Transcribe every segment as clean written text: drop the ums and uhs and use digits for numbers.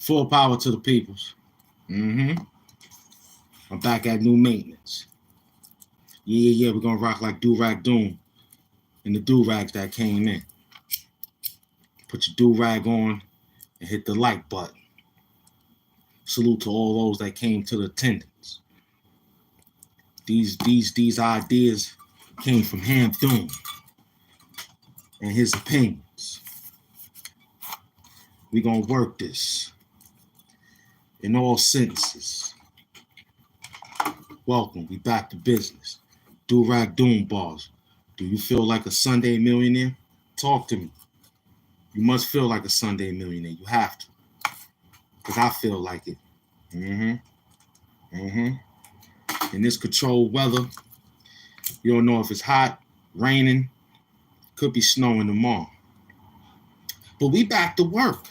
Full power to the peoples. I'm back at new maintenance. Yeah. We're gonna rock like do-rag doom and the do-rags that came in. Put your do-rag on and hit the like button. Salute to all those that came to the attendance. These ideas came from HAMP DOOM and his opinions. We're gonna work this in all senses. Welcome, we back to business. Do-rag doom bars. Do you feel like a Sunday millionaire? Talk to me. You must feel like a Sunday millionaire. You have to. Because I feel like it. In this controlled weather, you don't know if it's hot, raining, could be snowing tomorrow. But we back to work.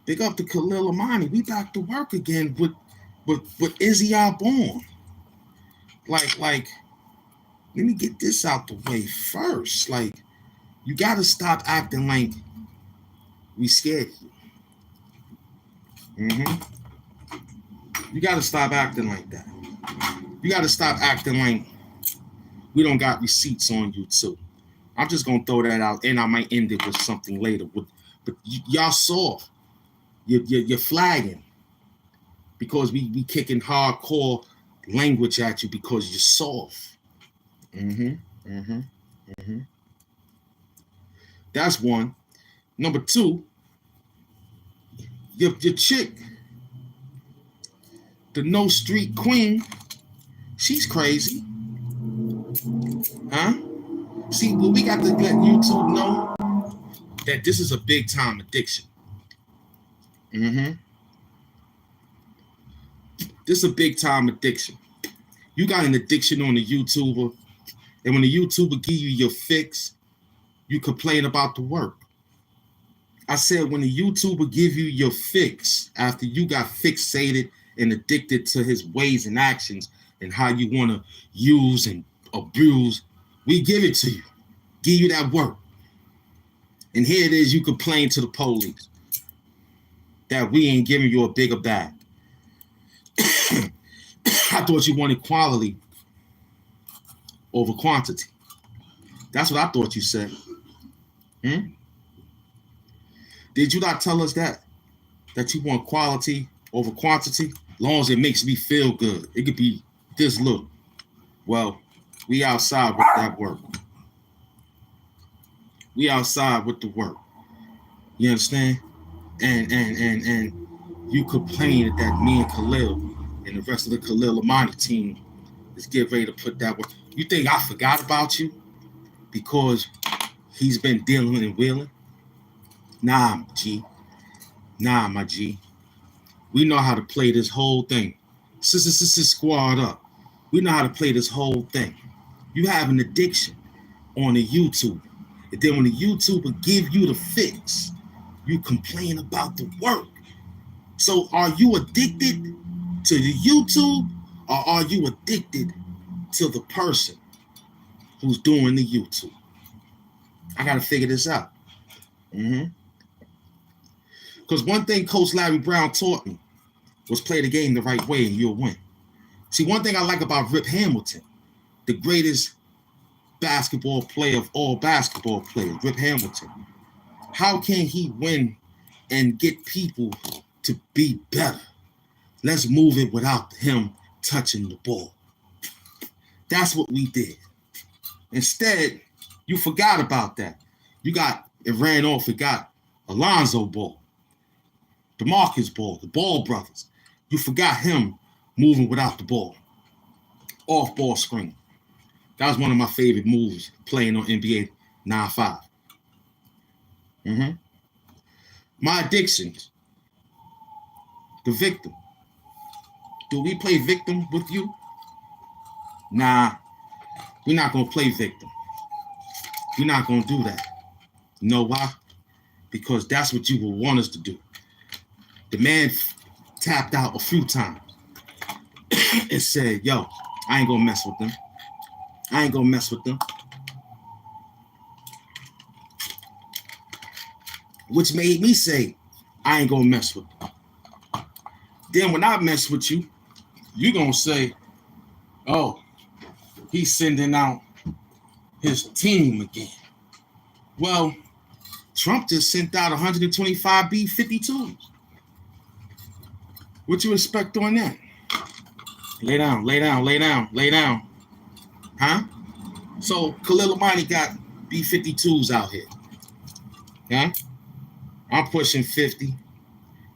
Big up to Khalil Amani. We back to work again with Izzy Albon. Like, let me get this out the way first. Like, you gotta stop acting like we scared you. You gotta stop acting like that. You gotta stop acting like we don't got receipts on you too. I'm just gonna throw that out, and I might end it with something later. But y'all soft. You're flagging because we kicking hardcore language at you because you're soft. That's one. Number two, your chick, the No Street Queen, she's crazy. Huh? See, well, we got to let YouTube know that this is a big time addiction. This is a big time addiction. You got an addiction on the YouTuber, and when the YouTuber give you your fix, you complain about the work. I said when the YouTuber give you your fix after you got fixated and addicted to his ways and actions and how you want to use and abuse, we give it to you. Give you that work. And here it is, you complain to the police that we ain't giving you a bigger bag. I thought you wanted quality over quantity. That's what I thought you said. Did you not tell us that you want quality over quantity? As long as it makes me feel good. It could be this little. Well, we outside with that work. We outside with the work. You understand? And you complain that me and Khalil and the rest of the Khalil Amani team is getting ready to put that work. You think I forgot about you because he's been dealing and wheeling? Nah, my G. We know how to play this whole thing. Squad up. We know how to play this whole thing. You have an addiction on a YouTube. And then when the YouTuber give you the fix, you complain about the work. So are you addicted to the YouTube or are you addicted to the person who's doing the YouTube? I got to figure this out. Because one thing Coach Larry Brown taught me was play the game the right way and you'll win. See, one thing I like about Rip Hamilton, the greatest basketball player of all basketball players, Rip Hamilton, how can he win and get people to be better? Let's move it without him touching the ball. That's what we did. Instead, you forgot about that. It ran off, it got Alonzo Ball, DeMarcus Ball, the Ball brothers. You forgot him moving without the ball. Off ball screen. That was one of my favorite moves playing on NBA 9-5. My addictions. The victim. Do we play victim with you? Nah, we're not going to play victim. We're not going to do that. You know why? Because that's what you will want us to do. The man tapped out a few times and said, yo, I ain't going to mess with them. I ain't going to mess with them. Which made me say, I ain't going to mess with them. Then when I mess with you, you gonna say, oh, he's sending out his team again. Well, Trump just sent out 125 B-52s. What you expect on that? Lay down, lay down, lay down, lay down. Huh? So Khalil Amani got B-52s out here. Yeah? I'm pushing 50. You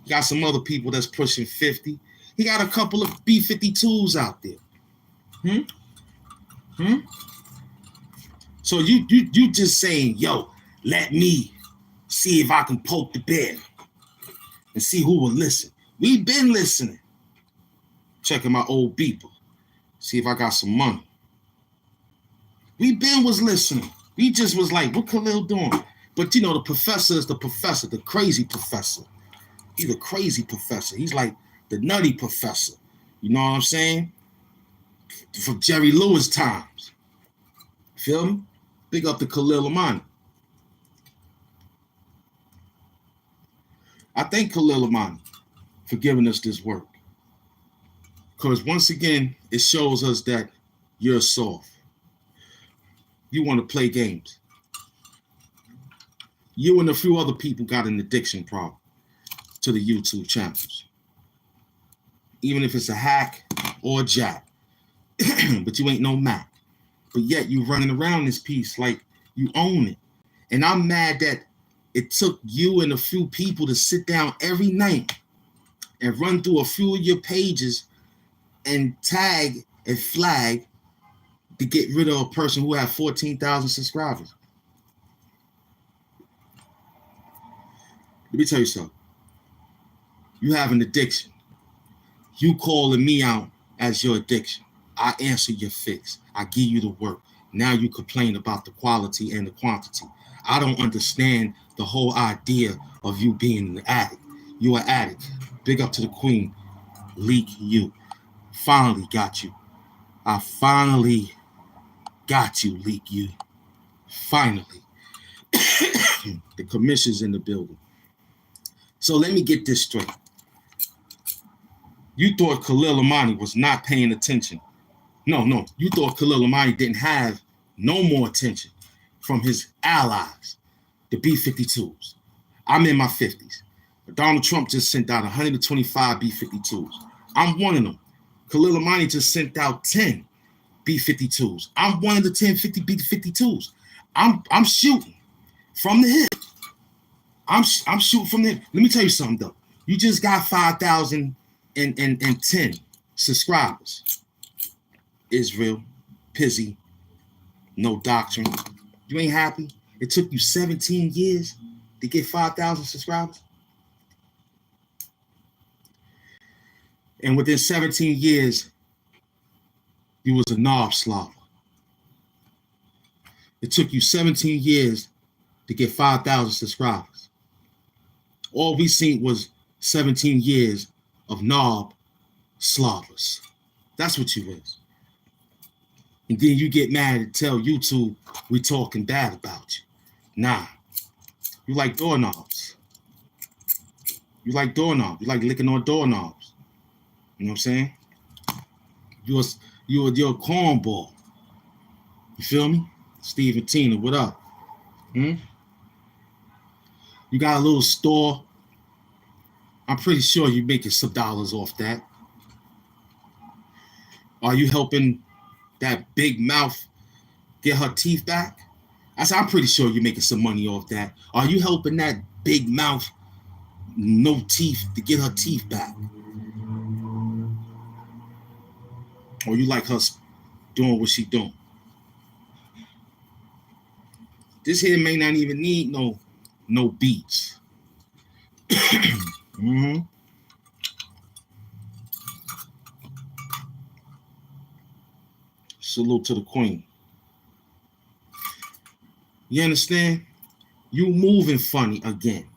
got some other people that's pushing 50. He got a couple of B-52s out there. So you just saying, yo, let me see if I can poke the bear and see who will listen. We've been listening. Checking my old beeper. See if I got some money. We was listening. We just was like, what Khalil doing? But you know, the professor is the professor, the crazy professor. He's a crazy professor. He's like the nutty professor. You know what I'm saying? From Jerry Lewis times. Feel me? Big up to Khalil Amani. I thank Khalil Amani for giving us this work. Because once again, it shows us that you're soft. You want to play games. You and a few other people got an addiction problem to the YouTube channels. Even if it's a hack or a jack. But you ain't no Mac. But yet you running around this piece like you own it. And I'm mad that it took you and a few people to sit down every night and run through a few of your pages and tag and flag to get rid of a person who had 14,000 subscribers. Let me tell you something. You have an addiction. You calling me out as your addiction. I answer your fix. I give you the work. Now you complain about the quality and the quantity. I don't understand the whole idea of you being an addict. You an addict. Big up to the queen. Leak you. Finally got you. I finally got you, Leak you. Finally. The commission's in the building. So let me get this straight. You thought Khalil Amani was not paying attention. No. You thought Khalil Amani didn't have no more attention from his allies, the B-52s. I'm in my 50s. Donald Trump just sent out 125 B-52s. I'm one of them. Khalil Amani just sent out 10 B-52s. I'm one of the 10 50 B-52s. I'm shooting from the hip. I'm shooting from the hip. Let me tell you something, though. You just got 5,010 subscribers. Israel, Pizzy, no doctrine. You ain't happy? It took you 17 years to get 5,000 subscribers? And within 17 years, you was a knob slobber. It took you 17 years to get 5,000 subscribers. All we seen was 17 years of knob slobbers. That's what you is. And then you get mad and tell YouTube we talking bad about you. Nah. You like doorknobs. You like doorknobs. You like licking on doorknobs. You know what I'm saying? You're a cornball. You feel me? Steve and Tina, what up? You got a little store. I'm pretty sure you're making some dollars off that. Are you helping that big mouth get her teeth back? I'm pretty sure you're making some money off that. Are you helping that big mouth, no teeth, to get her teeth back? Or you like her doing what she doing? This here may not even need no beats. Salute to the queen. You understand? You moving funny again.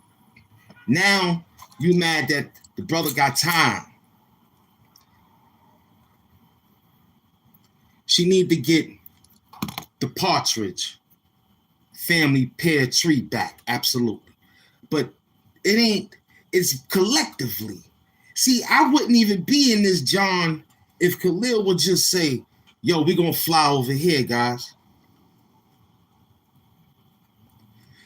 Now you mad that the brother got time. She need to get the Partridge family pear tree back, absolutely. But it's collectively. See, I wouldn't even be in this, John, if Khalil would just say, yo, we're going to fly over here, guys.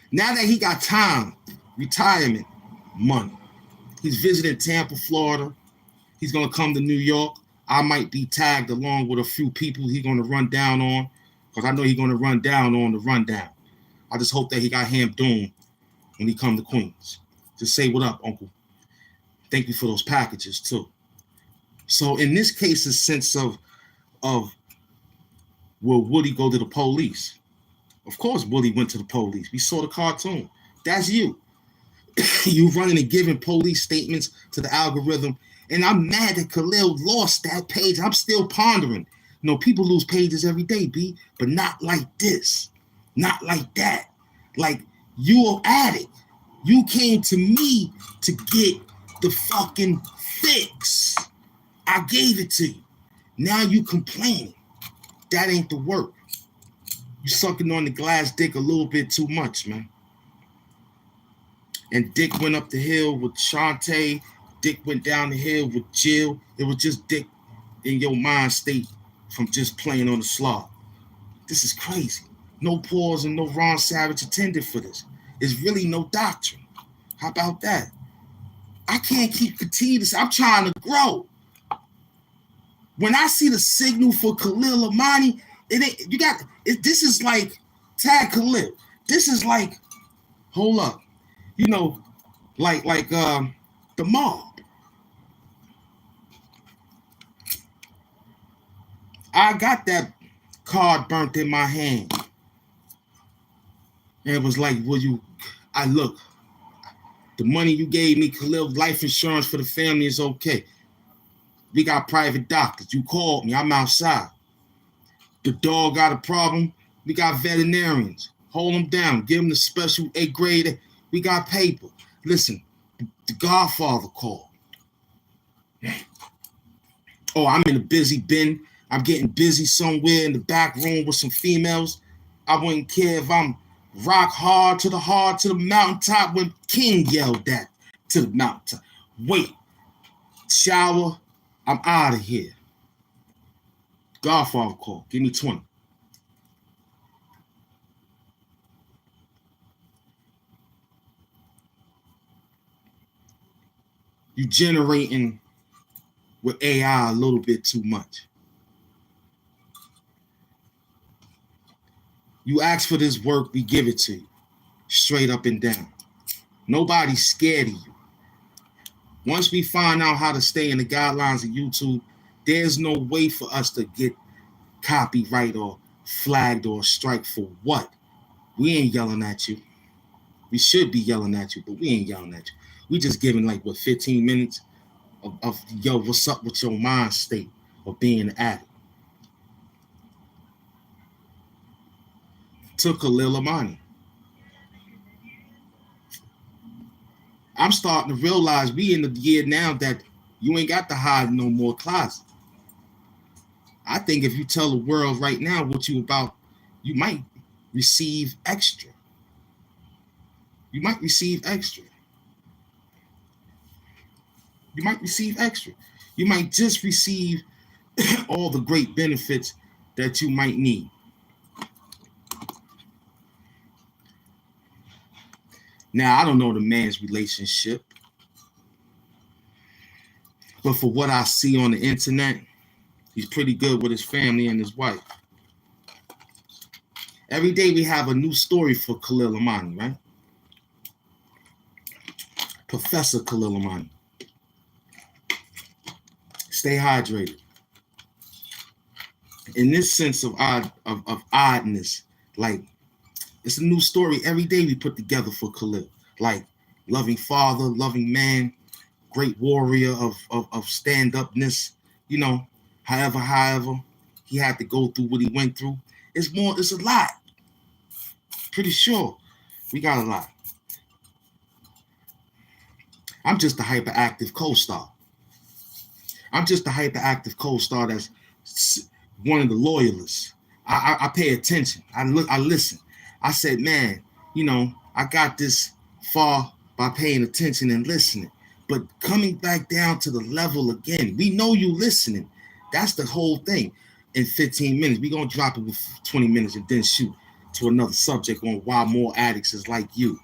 Now that he got time, retirement money, he's visiting Tampa, Florida. He's going to come to New York. I might be tagged along with a few people he's going to run down on, because I know he's going to run down on the rundown. I just hope that he got HAMP DOOM when he come to Queens. Just say, what up, Uncle? Thank you for those packages, too. So in this case, the sense of will Woody go to the police? Of course, Woody went to the police. We saw the cartoon. That's you. You running and giving police statements to the algorithm. And I'm mad that Khalil lost that page. I'm still pondering. You know, people lose pages every day, B, but not like this. Not like that. Like, you're an addict. You came to me to get the fucking fix. I gave it to you. Now you complaining. That ain't the work. You sucking on the glass dick a little bit too much, man. And Dick went up the hill with Shantae. Dick went down the hill with Jill. It was just Dick in your mind state from just playing on the slot. This is crazy. No pause and no Ron Savage attended for this. There's really no doctrine. How about that? I can't continue this. I'm trying to grow. When I see the signal for Khalil Amani, this is like tag Khalil. This is like, hold up, you know, like the mob. I got that card burnt in my hand. And it was like, look, the money you gave me, Khalil, life insurance for the family is okay. We got private doctors. You called me. I'm outside. The dog got a problem. We got veterinarians. Hold him down. Give him the special A grade. We got paper. Listen, the Godfather called. Oh, I'm in a busy bin. I'm getting busy somewhere in the back room with some females. I wouldn't care if I'm rock hard to the mountaintop when King yelled that to the mountaintop. Wait, shower, I'm out of here. Godfather call, give me 20. You generating with AI a little bit too much. You ask for this work, we give it to you. Straight up and down. Nobody's scared of you. Once we find out how to stay in the guidelines of YouTube, there's no way for us to get copyright or flagged or strike for what? We ain't yelling at you. We should be yelling at you, but we ain't yelling at you. We just giving 15 minutes of yo, what's up with your mind state of being an addict. To Khalil Amani. I'm starting to realize we in the year now that you ain't got to hide no more closet. I think if you tell the world right now what you about, you might receive extra. You might receive extra. You might receive extra. You might just receive all the great benefits that you might need. Now, I don't know the man's relationship, but for what I see on the internet, he's pretty good with his family and his wife. Every day we have a new story for Khalil Amani, right? Professor Khalil Amani. Stay hydrated. In this sense of oddness, like, it's a new story every day we put together for Khalil. Like, loving father, loving man, great warrior of stand-upness, you know, however he had to go through what he went through. It's a lot. Pretty sure we got a lot. I'm just a hyperactive co-star. I'm just a hyperactive co-star that's one of the loyalists. I pay attention. I listen. I said, man, you know, I got this far by paying attention and listening. But coming back down to the level again, we know you listening. That's the whole thing. In 15 minutes, we're going to drop it with 20 minutes and then shoot to another subject on why more addicts is like you.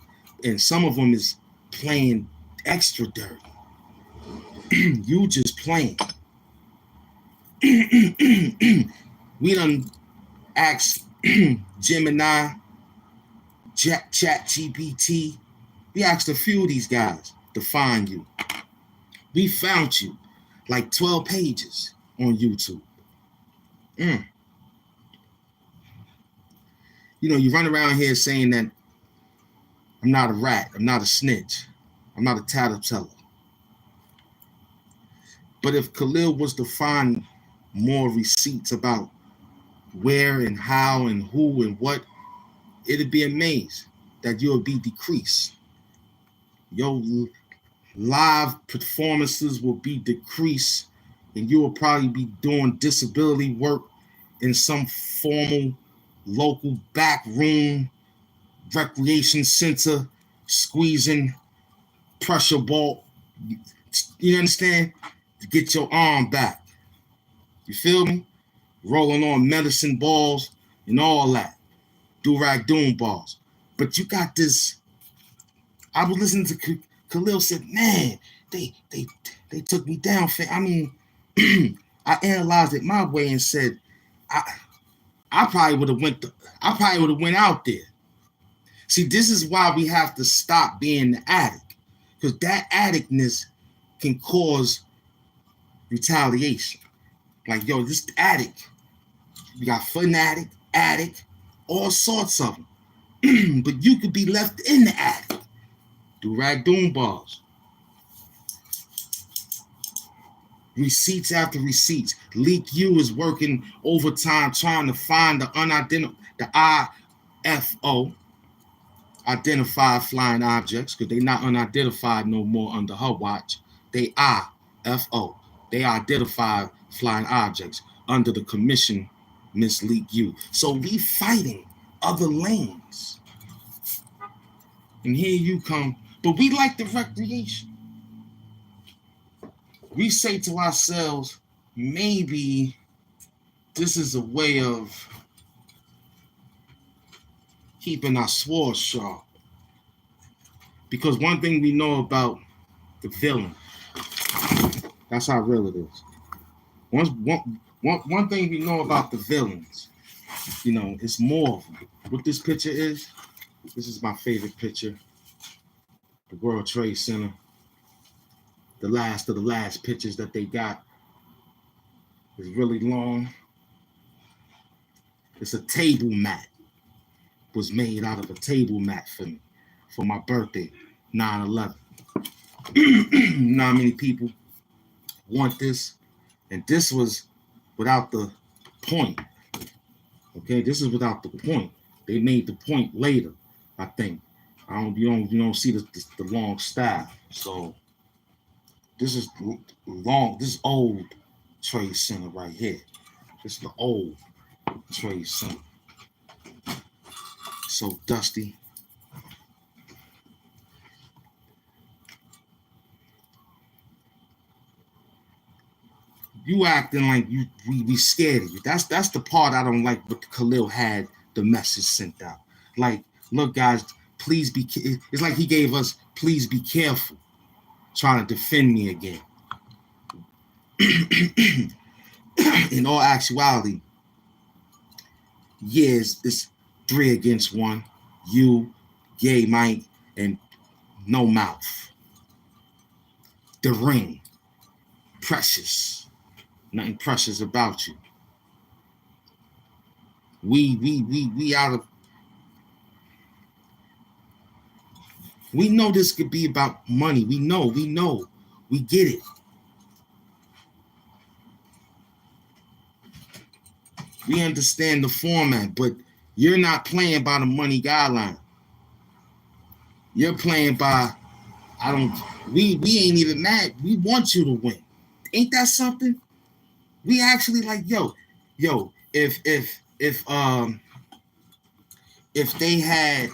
And some of them is playing extra dirty. You just playing. We done asked Gemini, Chat GPT. We asked a few of these guys to find you. We found you like 12 pages on YouTube. You know, you run around here saying that I'm not a rat, I'm not a snitch, I'm not a tattletale. But if Khalil was to find more receipts about where and how and who and what, it'd be amazed that you'll be decreased. Your live performances will be decreased, and you will probably be doing disability work in some formal local back room recreation center, squeezing pressure ball. You understand? To get your arm back. You feel me? Rolling on medicine balls and all that. Do-rag doom balls. But you got this. I was listening to Khalil said, man, they took me down. I mean, I analyzed it my way and said, I probably would have went out there. See, this is why we have to stop being the addict, because that addictness can cause retaliation. Like, yo, this addict, you got fanatic, addict, all sorts of them. But you could be left in the attic. Do-rag doom balls. Receipts after receipts. Leak U is working overtime trying to find the IFO, identified flying objects, because they're not unidentified no more under her watch. They IFO. They identified flying objects under the commission, Miss Leak U. So we fighting other lanes. And here you come. But we like the recreation. We say to ourselves, maybe this is a way of keeping our swords sharp. Because one thing we know about the villain, that's how real it is. One thing we know about the villains, you know, it's more of them. What this picture is, this is my favorite picture. The World Trade Center. The last of the last pictures that they got is really long. It's a table mat. It was made out of a table mat for me for my birthday, 9/11. Not many people want this, and this was without the point. Okay, this is without the point. They made the point later, I think. You don't see the long staff. So this is long. This is old Trade Center right here. This is the old Trade Center. So dusty. You acting like we scared of you. That's the part I don't like. But Khalil had the message sent out. Like, look, guys, please be. It's like he gave us, please be careful, trying to defend me again. In all actuality, yes, it's 3 against 1. You, Gay Mike, and No Mouth. The Ring. Precious. Nothing precious about you. We out of. We know this could be about money. We know. We get it. We understand the format, but you're not playing by the money guideline. You're playing by, we ain't even mad. We want you to win. Ain't that something? We actually like, yo, if they had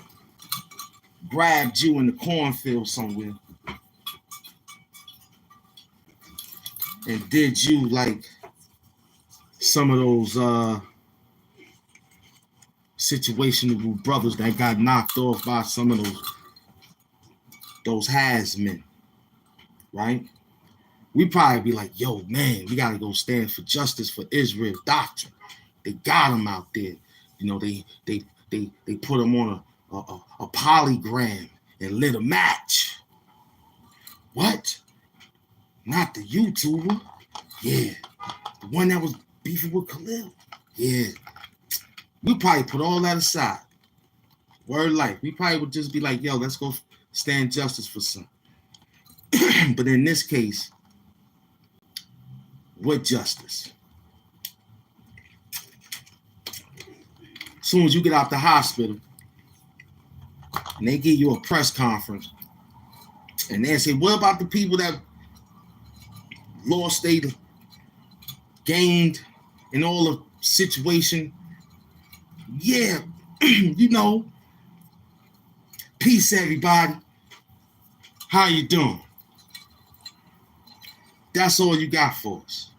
grabbed you in the cornfield somewhere And did you like some of those situational brothers that got knocked off by some of those has-men, right? We probably be like, yo, man, we gotta go stand for justice for Israel doctrine. They got them out there. You know, they put them on a polygram and lit a match. What? Not the YouTuber? Yeah. The one that was beefing with Khalil? Yeah. We probably put all that aside. Word life. We probably would just be like, yo, let's go stand justice for some. But in this case, what justice? As soon as you get out the hospital and they give you a press conference and they say, what about the people that lost, they gained in all the situation? Yeah, you know, peace everybody. How you doing? That's all you got for us.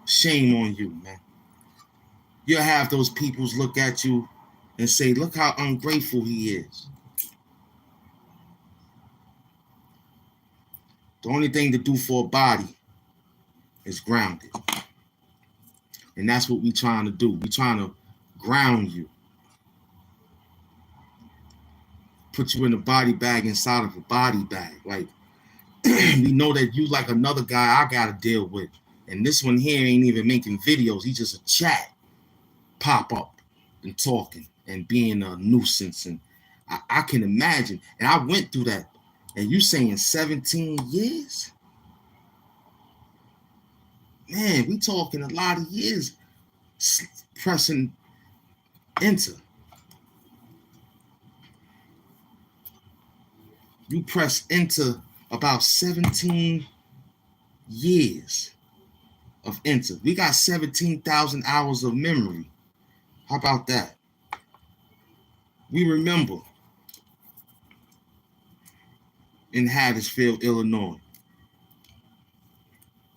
Shame on you, man. You'll have those peoples look at you and say, look how ungrateful he is. The only thing to do for a body is grounded. And that's what we're trying to do. We're trying to ground you. Put you in a body bag inside of a body bag. Like, we know that you like another guy I got to deal with. And this one here ain't even making videos. He's just a chat. Pop up and talking and being a nuisance. And I can imagine. And I went through that. And you saying 17 years? Man, we talking a lot of years pressing enter. You press enter about 17 years of enter. We got 17,000 hours of memory. How about that? We remember in Hattiesville, Illinois.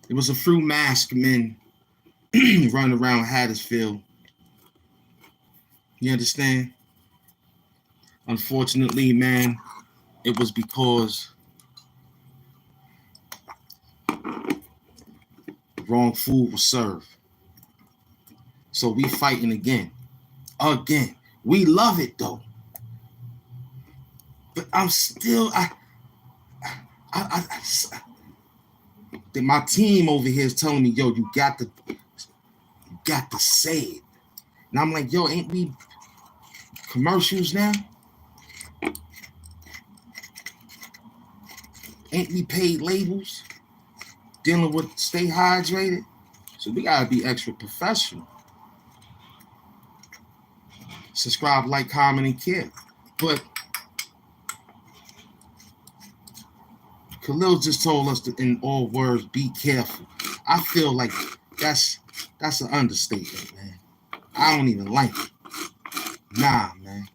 It was a few masked men running around Hattiesville. You understand? Unfortunately, man, it was because the wrong food was served. So we fighting again. Again. We love it though. But I'm still, my team over here is telling me, yo, you got to say it. And I'm like, yo, ain't we commercials now? Ain't we paid labels? Dealing with stay hydrated? So we gotta be extra professional. Subscribe, like, comment, and care. But Khalil just told us to, in all words, be careful. I feel like that's an understatement, man. I don't even like it. Nah, man.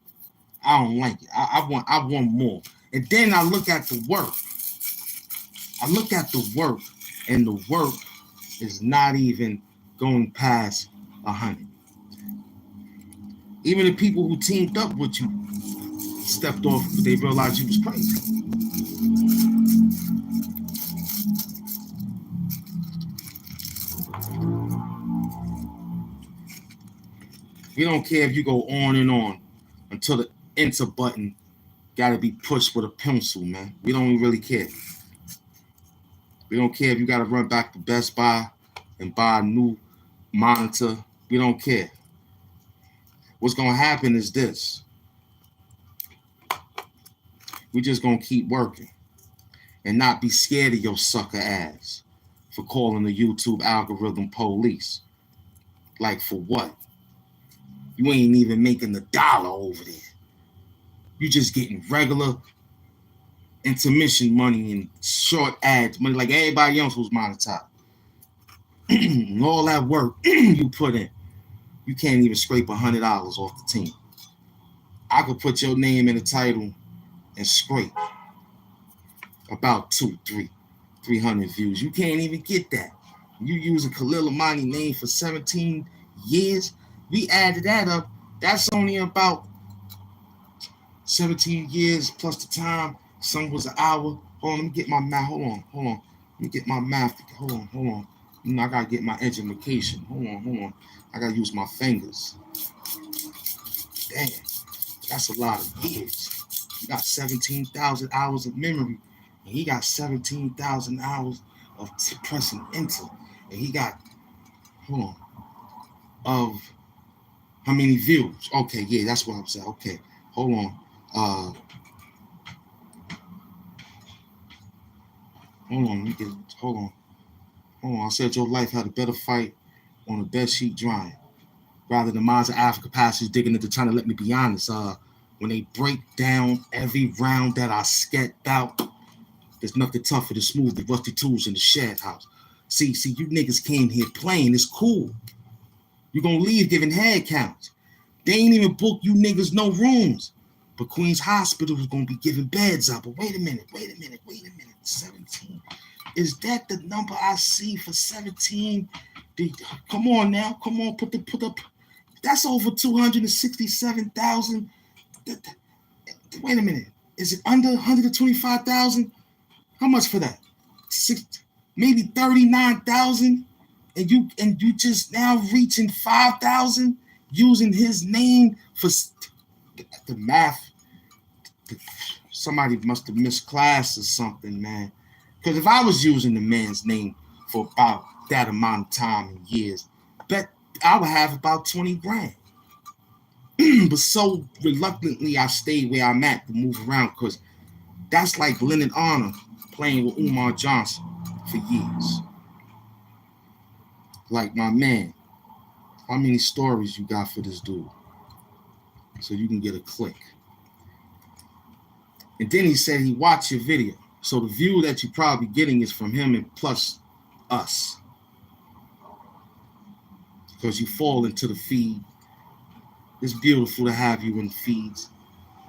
I don't like it. I want more. And then I look at the work. And the work is not even going past 100. Even the people who teamed up with you stepped off because they realized you was crazy. We don't care if you go on and on until the enter button got to be pushed with a pencil, man. We don't really care. We don't care if you got to run back to Best Buy and buy a new monitor. We don't care. What's going to happen is this. We're just going to keep working and not be scared of your sucker ass for calling the YouTube algorithm police. Like, for what? You ain't even making $1 over there. You just getting regular intermission money and short ads money like everybody else who's monetized. And all that work you put in, you can't even scrape $100 off the team. I could put your name in the title and scrape about 2, 3. 300 views. You can't even get that. You use a Khalil Amani name for 17 years. We added that up. That's only about 17 years plus the time. Some was an hour. Hold on, let me get my math. Hold on. Let me get my math. Hold on. You know, I gotta get my education. Hold on. I gotta use my fingers. Damn, that's a lot of years. You got 17,000 hours of memory, and he got 17,000 hours of pressing enter, and he got, of how many views? Okay, yeah, that's what I'm saying. Okay, hold on. Hold on. I said your life had a better fight on a bed sheet drying. Rather than minds of Africa passages digging into trying to let me be honest. When they break down every round that I skepped out, there's nothing tougher to smooth the rusty tools in the shed house. See, you niggas came here playing. It's cool. You gonna leave giving head counts. They ain't even booked you niggas no rooms. But Queens Hospital is gonna be giving beds out. But wait a minute. 17. Is that the number I see for 17? Come on now. Come on, put up. That's over 267,000. Wait a minute. Is it under 125,000? How much for that? Maybe 39,000. And you just now reaching 5,000 using his name for the math. Somebody must have missed class or something, man. Because if I was using the man's name for about that amount of time and years, I bet I would have about 20 grand. But so reluctantly, I stayed where I'm at to move around because that's like Leonard Arnold playing with Umar Johnson for years. Like, my man, how many stories you got for this dude? So you can get a click. And then he said he watched your video. So the view that you're probably getting is from him and plus us. Because you fall into the feed. It's beautiful to have you in feeds.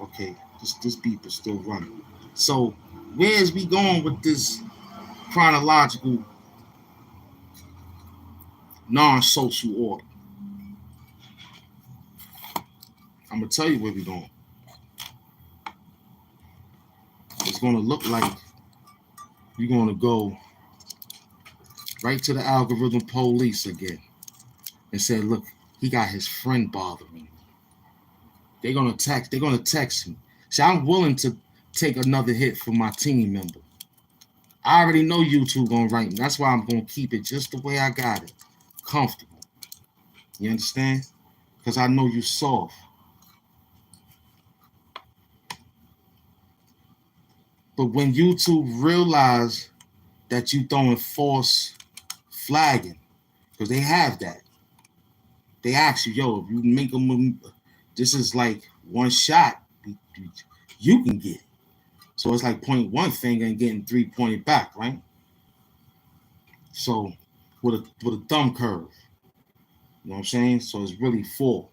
Okay, this beep is still running. So where's we going with this chronological non-social order? I'm going to tell you where we're going. It's going to look like you're going to go right to the algorithm police again and say, look, he got his friend bothering me. They're going to text me. See, I'm willing to take another hit for my team member. I already know YouTube going to write me. That's why I'm going to keep it just the way I got it. Comfortable. You understand? Because I know you soft. But when YouTube realize that you throwing false flagging, because they have that, they ask you, yo, if you make them, this is like one shot, you can get it. So it's like point one finger and getting 3 pointed back, right? So with a thumb curve, you know what I'm saying? So it's really 4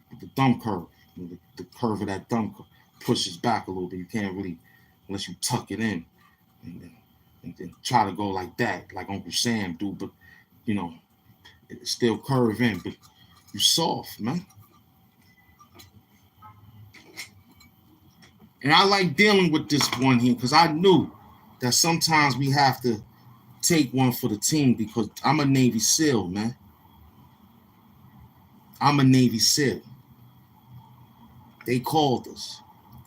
with the thumb curve. The curve of that thumb pushes back a little bit. You can't really, unless you tuck it in and then try to go like that, like Uncle Sam do. But you know, it's still curve in, but you soft, man. And I like dealing with this one here because I knew that sometimes we have to take one for the team because I'm a Navy SEAL, man. I'm a Navy SEAL. They called us.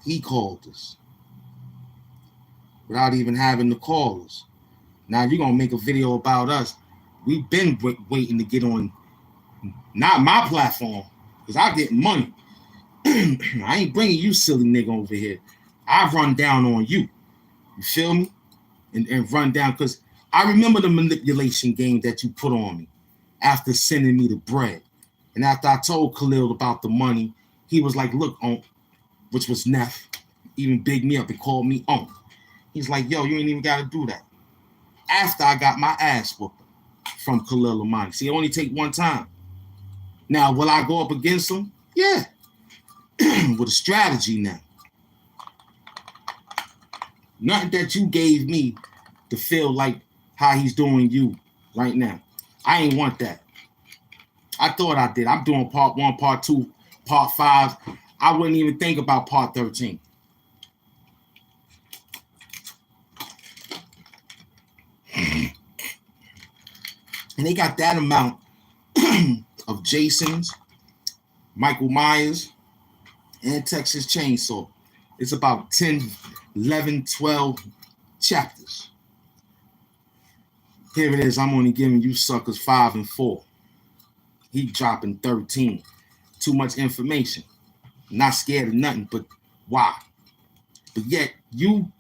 He called us. Without even having to call us. Now you're going to make a video about us. We've been waiting to get on, not my platform, because I get money. I ain't bringing you silly nigga over here. I run down on you. You feel me? And run down, because I remember the manipulation game that you put on me after sending me the bread. And after I told Khalil about the money, he was like, look, Unc, which was Neff, even bigged me up and called me Unc. He's like, yo, you ain't even got to do that. After I got my ass whooped from Khalil Amani. See, it only take one time. Now, will I go up against him? Yeah. With a strategy now. Nothing that you gave me to feel like how he's doing you right now. I ain't want that. I thought I did. I'm doing part 1, part 2, part 5. I wouldn't even think about part 13. And they got that amount of Jasons, Michael Myers, and Texas Chainsaw. It's about 10, 11, 12 chapters. Here it is. I'm only giving you suckers 5 and 4. He dropping 13. Too much information. Not scared of nothing, but why? But yet you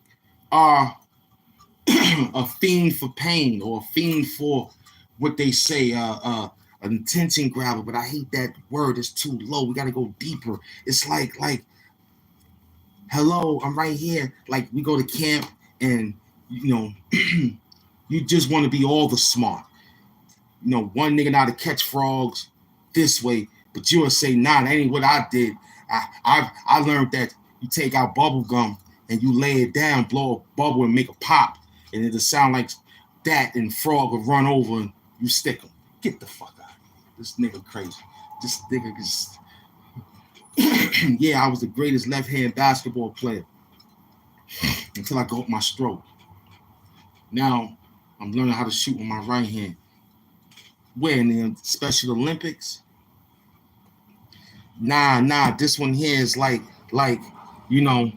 are a fiend for pain, or a fiend for what they say, an attention grabber. But I hate that word. It's too low. We got to go deeper. It's like, hello, I'm right here. Like, we go to camp and, you know, you just want to be all the smart. You know, one nigga know how to catch frogs this way, but you'll say, nah, that ain't what I did. I learned that you take out bubble gum and you lay it down, blow a bubble and make a pop, and it'll sound like that, and frog will run over and you stick him. Get the fuck out. This nigga crazy. This nigga is... Yeah, I was the greatest left-hand basketball player until I got my stroke. Now, I'm learning how to shoot with my right hand. Where, in the Special Olympics? Nah, this one here is like, you know,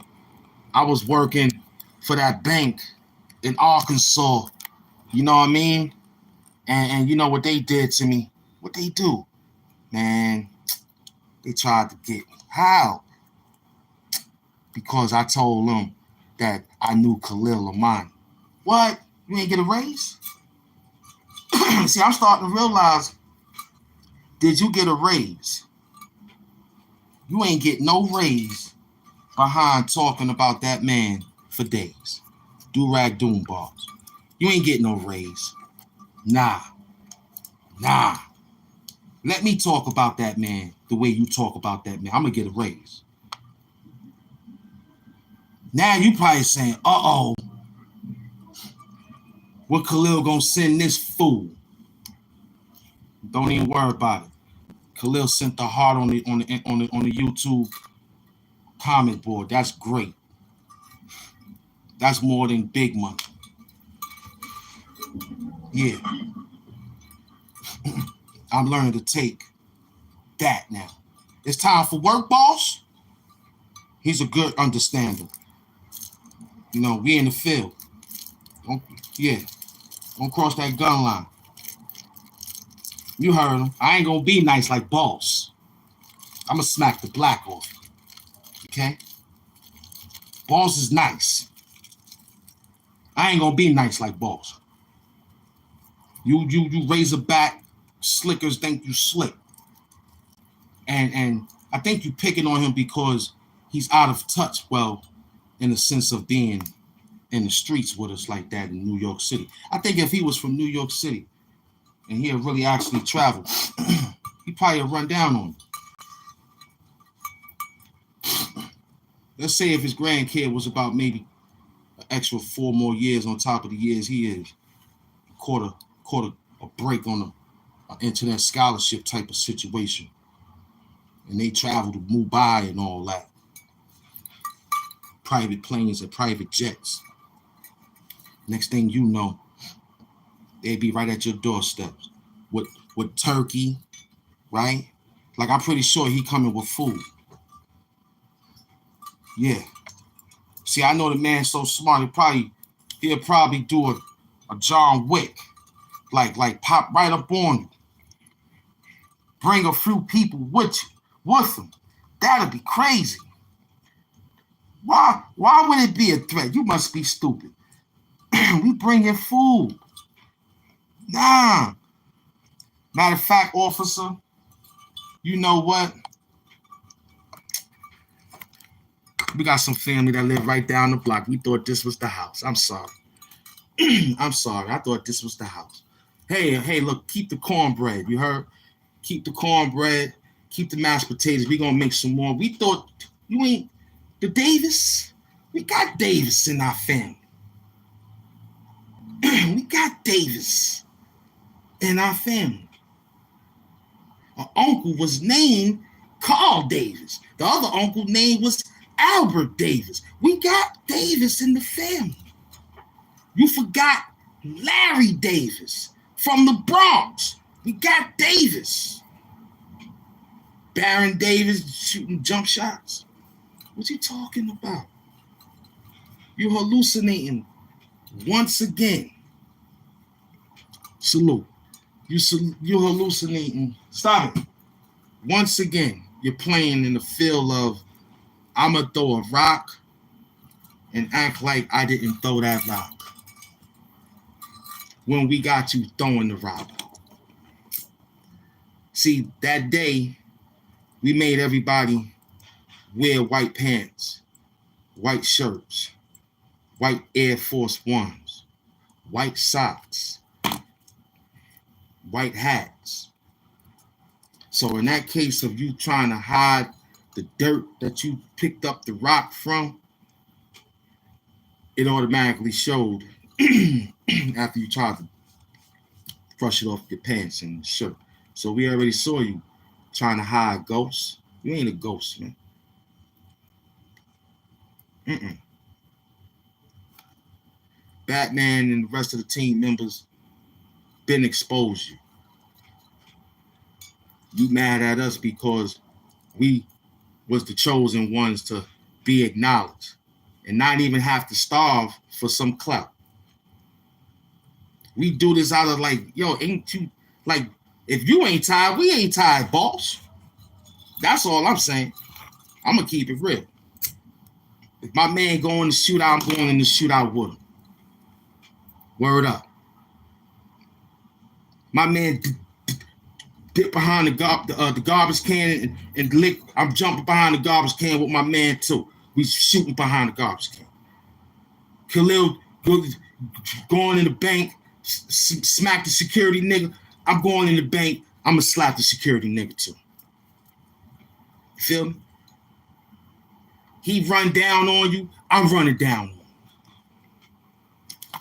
I was working for that bank in Arkansas, you know what I mean? And you know what they did to me? What they do? Man, they tried to get me. How? Because I told them that I knew Khalil Amani. What? You ain't get a raise? See, I'm starting to realize, did you get a raise? You ain't get no raise behind talking about that man for days. Do-rag doom balls. You ain't getting no raise. Nah. Let me talk about that man the way you talk about that man. I'm going to get a raise. Now you probably saying, uh-oh, what Khalil gonna send this fool? Don't even worry about it. Khalil sent the heart on the YouTube comment board. That's great. That's more than big money. Yeah. I'm learning to take that now. It's time for work, boss. He's a good understander. You know, we in the field. Don't cross that gun line. You heard him. I ain't gonna be nice like boss. I'm gonna smack the black off. Okay? Boss is nice. I ain't gonna be nice like boss. You razorback slickers think you slick. And I think you picking on him because he's out of touch, well, in the sense of being in the streets with us like that in New York City. I think if he was from New York City and he had really actually traveled, he probably would run down on him. Let's say if his grandkid was about maybe an extra 4 more years on top of the years he is, caught a break on an internet scholarship type of situation, and they traveled to Mumbai and all that. Private planes and private jets. Next thing you know, they'd be right at your doorstep with turkey, right? Like, I'm pretty sure he coming with food. Yeah. See, I know the man's so smart, he'll probably do a John Wick. Like pop right up on you. Bring a few people with him. That'd be crazy. Why would it be a threat? You must be stupid. We bring in food. Nah. Matter of fact, officer, you know what? We got some family that live right down the block. We thought this was the house. I'm sorry. I'm sorry. I thought this was the house. Hey, look, keep the cornbread. You heard? Keep the cornbread. Keep the mashed potatoes. We gonna make some more. We thought you ain't the Davis. We got Davis in our family. We We got Davis in our family. Our uncle was named Carl Davis. The other uncle name was Albert Davis. We got Davis in the family. You forgot Larry Davis from the Bronx. We got Davis. Baron Davis shooting jump shots. What you talking about? You're hallucinating once again. Salute. You're hallucinating. Stop it. Once again, you're playing in the field of I'm going to throw a rock and act like I didn't throw that rock when we got you throwing the rock. See, that day, we made everybody wear white pants, white shirts, white Air Force Ones, white socks, white hats. So in that case of you trying to hide the dirt that you picked up the rock from, it automatically showed after you tried to brush it off your pants and shirt. So we already saw you trying to hide ghosts. You ain't a ghost, man. Batman and the rest of the team members been exposed you. You mad at us because we was the chosen ones to be acknowledged and not even have to starve for some clout. We do this out of like, yo, ain't you, like, if you ain't tired, we ain't tired, boss. That's all I'm saying. I'm going to keep it real. If my man going to shoot out, I'm going in the shootout with him. Word up. My man dip behind the garbage can and lick. I'm jumping behind the garbage can with my man too. We shooting behind the garbage can. Khalil going in the bank, smack the security nigga. I'm going in the bank. I'm going to slap the security nigga too. You feel me? He run down on you. I'm running down on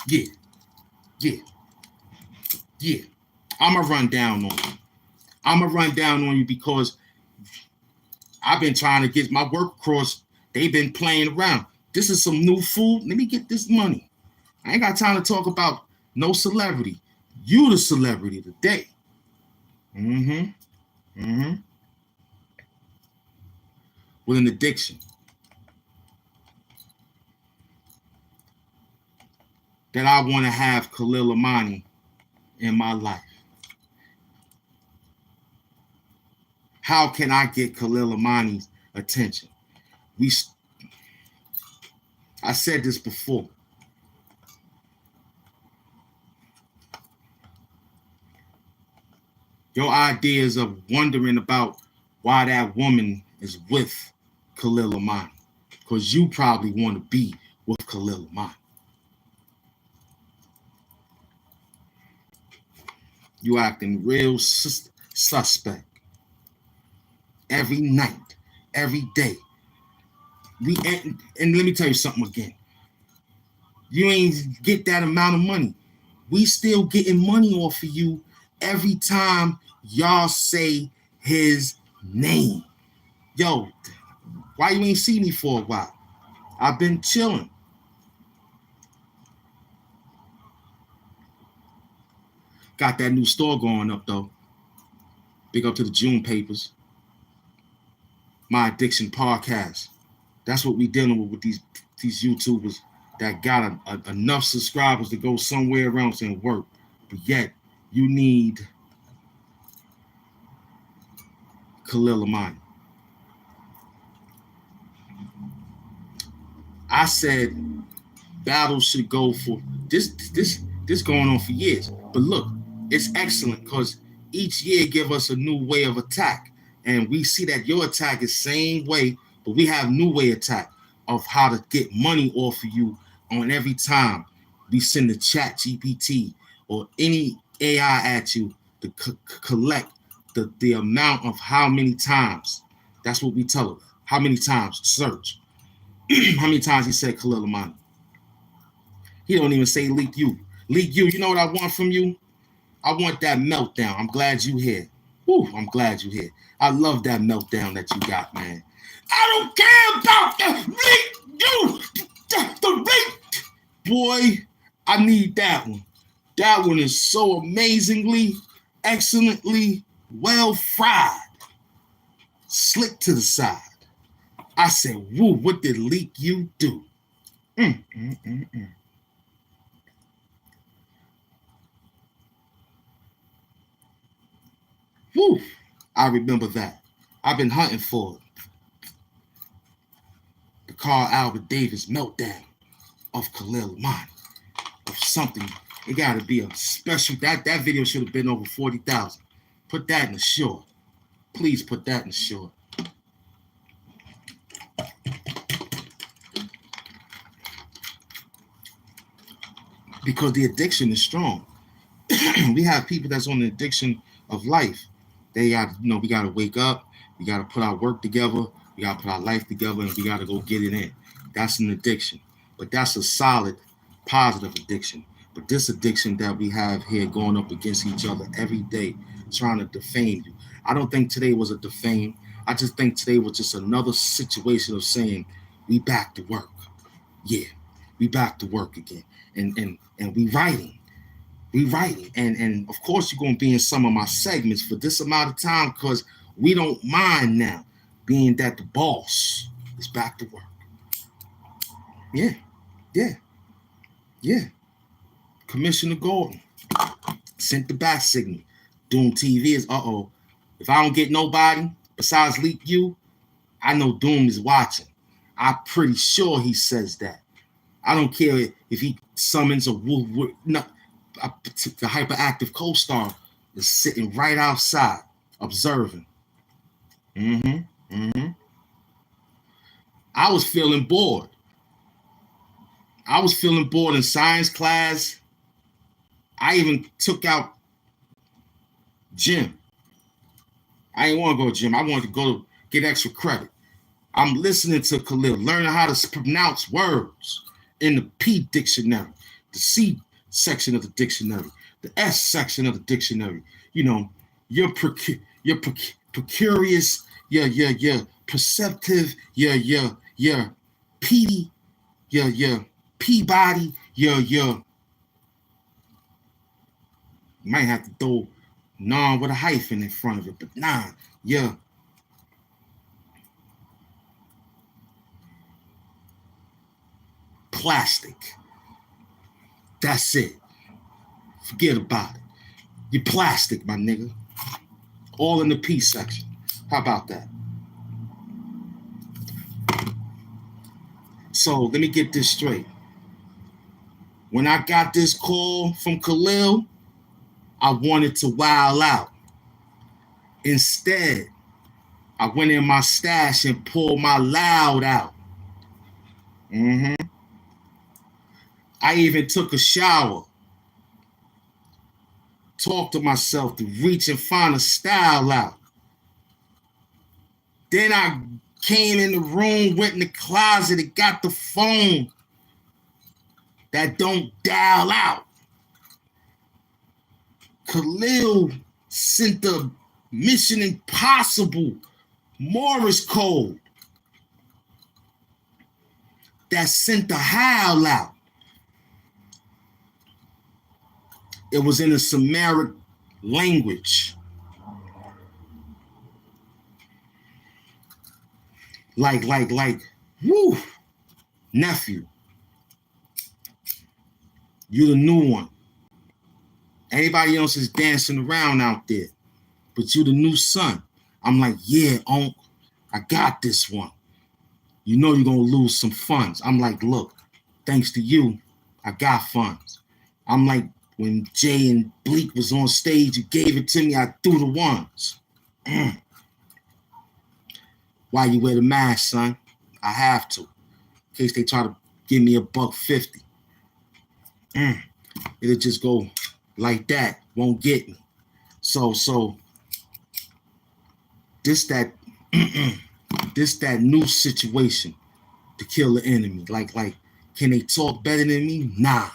you. Yeah. I'm going to run down on you. I'm going to run down on you because I've been trying to get my work across. They've been playing around. This is some new food. Let me get this money. I ain't got time to talk about no celebrity. You the celebrity today. With an addiction that I want to have Khalil Amani in my life. How can I get Khalil Amani's attention? I said this before. Your ideas of wondering about why that woman is with Khalil Amani, because you probably want to be with Khalil Amani. You acting real suspect. Every night, every day. And let me tell you something again. You ain't get that amount of money. We still getting money off of you every time y'all say his name. Yo, why you ain't see me for a while? I've been chilling. Got that new store going up though. Big up to the June papers. My Addiction Podcast. That's what we dealing with these YouTubers that got enough subscribers to go somewhere else and work. But yet, you need Khalil Amani. I said battles should go for this going on for years. But look, it's excellent because each year give us a new way of attack. And we see that your attack is same way, but we have new way attack of how to get money off of you on every time we send the chat GPT or any AI at you to collect the amount of how many times. That's what we tell them. How many times search. How many times he said Khalil Amani. He don't even say leak you. Leak you know what I want from you? I want that meltdown. I'm glad you here. Woo, I'm glad you here. I love that meltdown that you got, man. I don't care about the leak you. The leak. Boy, I need that one. That one is so amazingly, excellently well fried. Slick to the side. I said, woo, what did leak you do? Woo, I remember that. I've been hunting for it. The Carl Albert Davis meltdown of Khalil Amani. Of something. It gotta be a special. That video should have been over 40,000. Put that in the short. Please put that in the short. Because the addiction is strong. We have people that's on the addiction of life. They got, we got to wake up. We got to put our work together. We got to put our life together, and we got to go get it in. That's an addiction. But that's a solid, positive addiction. But this addiction that we have here going up against each other every day, trying to defame you. I don't think today was a defame. I just think today was just another situation of saying, we back to work. Yeah, we back to work again. And we writing. And of course you're going to be in some of my segments for this amount of time because we don't mind now being that the boss is back to work. Yeah. Commissioner Gordon sent the bat signal. Doom TV is, if I don't get nobody besides Leak You, I know Doom is watching. I'm pretty sure he says that. I don't care if he summons a wolf. No, the hyperactive co-star is sitting right outside observing. I was feeling bored. In science class. I even took out gym. I didn't want to go to gym. I wanted to go get extra credit. I'm listening to Khalil, learning how to pronounce words in the P dictionary, the C section of the dictionary, the S section of the dictionary. You're precarious, you're perceptive, you're Peabody, you might have to throw non with a hyphen in front of it, but you're plastic. That's it. Forget about it. You're plastic, my nigga. All in the P section. How about that? So let me get this straight. When I got this call from Khalil, I wanted to wild out. Instead, I went in my stash and pulled my loud out. I even took a shower. Talked to myself to reach and find a style out. Then I came in the room, went in the closet, and got the phone that don't dial out. Khalil sent the Mission Impossible Morse code that sent the howl out. It was in a Sumeric language. Like, woo, nephew, you the new one. Anybody else is dancing around out there, but you the new son. I'm like, yeah, Unc, I got this one. You know you're gonna lose some funds. I'm like, look, thanks to you, I got funds. I'm like, when Jay and Bleak was on stage, you gave it to me, I threw the ones. Why you wear the mask, son? I have to. In case they try to give me $150. It'll just go like that. Won't get me. So this that new situation to kill the enemy. Like, can they talk better than me? Nah.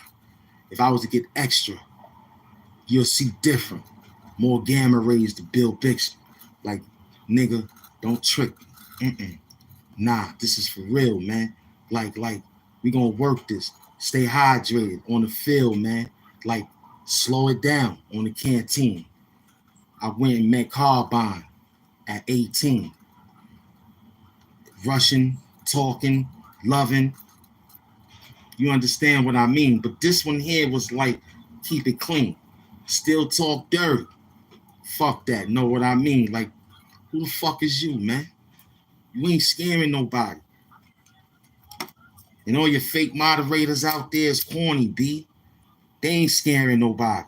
If I was to get extra, you'll see different. More gamma rays to Bill Bixby. Like, nigga, don't trick me. Nah, this is for real, man. Like, we gonna work this. Stay hydrated on the field, man. Like, slow it down on the canteen. I went and met Carbine at 18. Rushing, talking, loving. You understand what I mean? But this one here was like, keep it clean. Still talk dirty. Fuck that. Know what I mean? Like, who the fuck is you, man? You ain't scaring nobody. And all your fake moderators out there is corny, B. They ain't scaring nobody.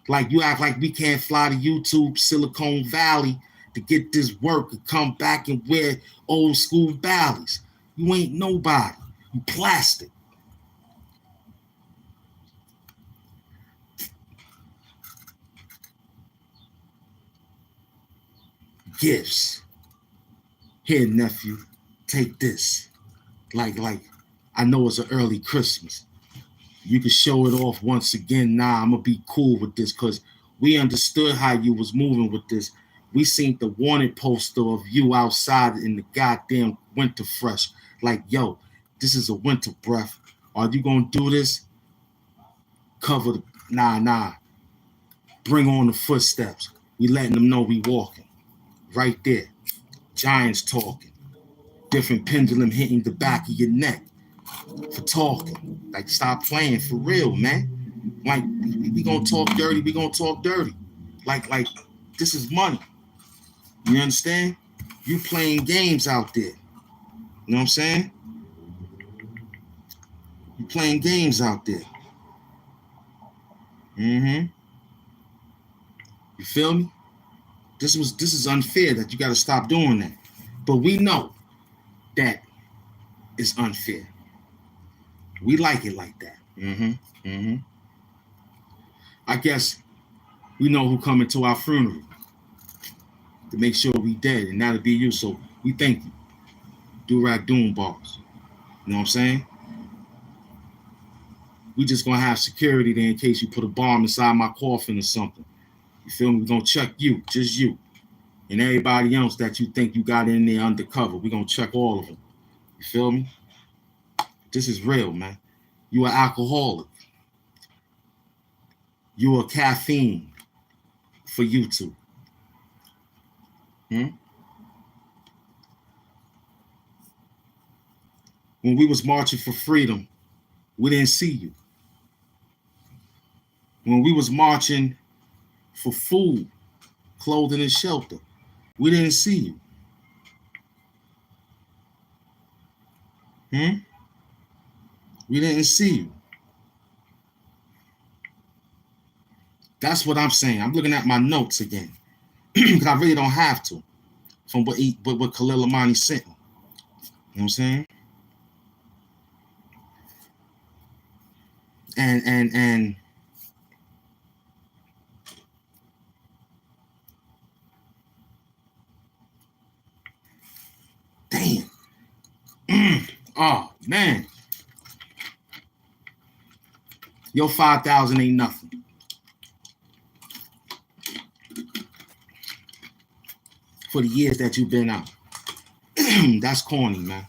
Like, you act like we can't fly to YouTube, Silicon Valley to get this work and come back and wear old school valleys. You ain't nobody. You plastic. Gifts. Here, nephew, take this. Like, I know it's an early Christmas. You can show it off once again. Nah, I'm gonna be cool with this because we understood how you was moving with this. We seen the wanted poster of you outside in the goddamn winter fresh. Like, yo, this is a winter breath. Are you gonna do this? Cover the nah. Bring on the footsteps. We letting them know we walking. Right there. Giants talking. Different pendulum hitting the back of your neck for talking. Like, stop playing for real, man. Like, we gonna talk dirty. We gonna talk dirty. Like, this is money. You understand? You playing games out there. You know what I'm saying? You playing games out there. You feel me? This is unfair that you got to stop doing that. But we know that it's unfair. We like it like that. I guess we know who coming to our funeral to make sure we dead, and that'll be you. So we thank you. Do-rag doom bars. You know what I'm saying? We just gonna have security there in case you put a bomb inside my coffin or something. You feel me? We're gonna check you, just you. And everybody else that you think you got in there undercover. We're gonna check all of them. You feel me? This is real, man. You are alcoholic. You are caffeine for YouTube. When we was marching for freedom, we didn't see you. When we was marching for food, clothing, and shelter, we didn't see you. We didn't see you. That's what I'm saying. I'm looking at my notes again. Because I really don't have to. From what Khalil Amani sent me. You know what I'm saying? And damn. Oh, man. Your 5,000 ain't nothing. For the years that you've been out. That's corny, man.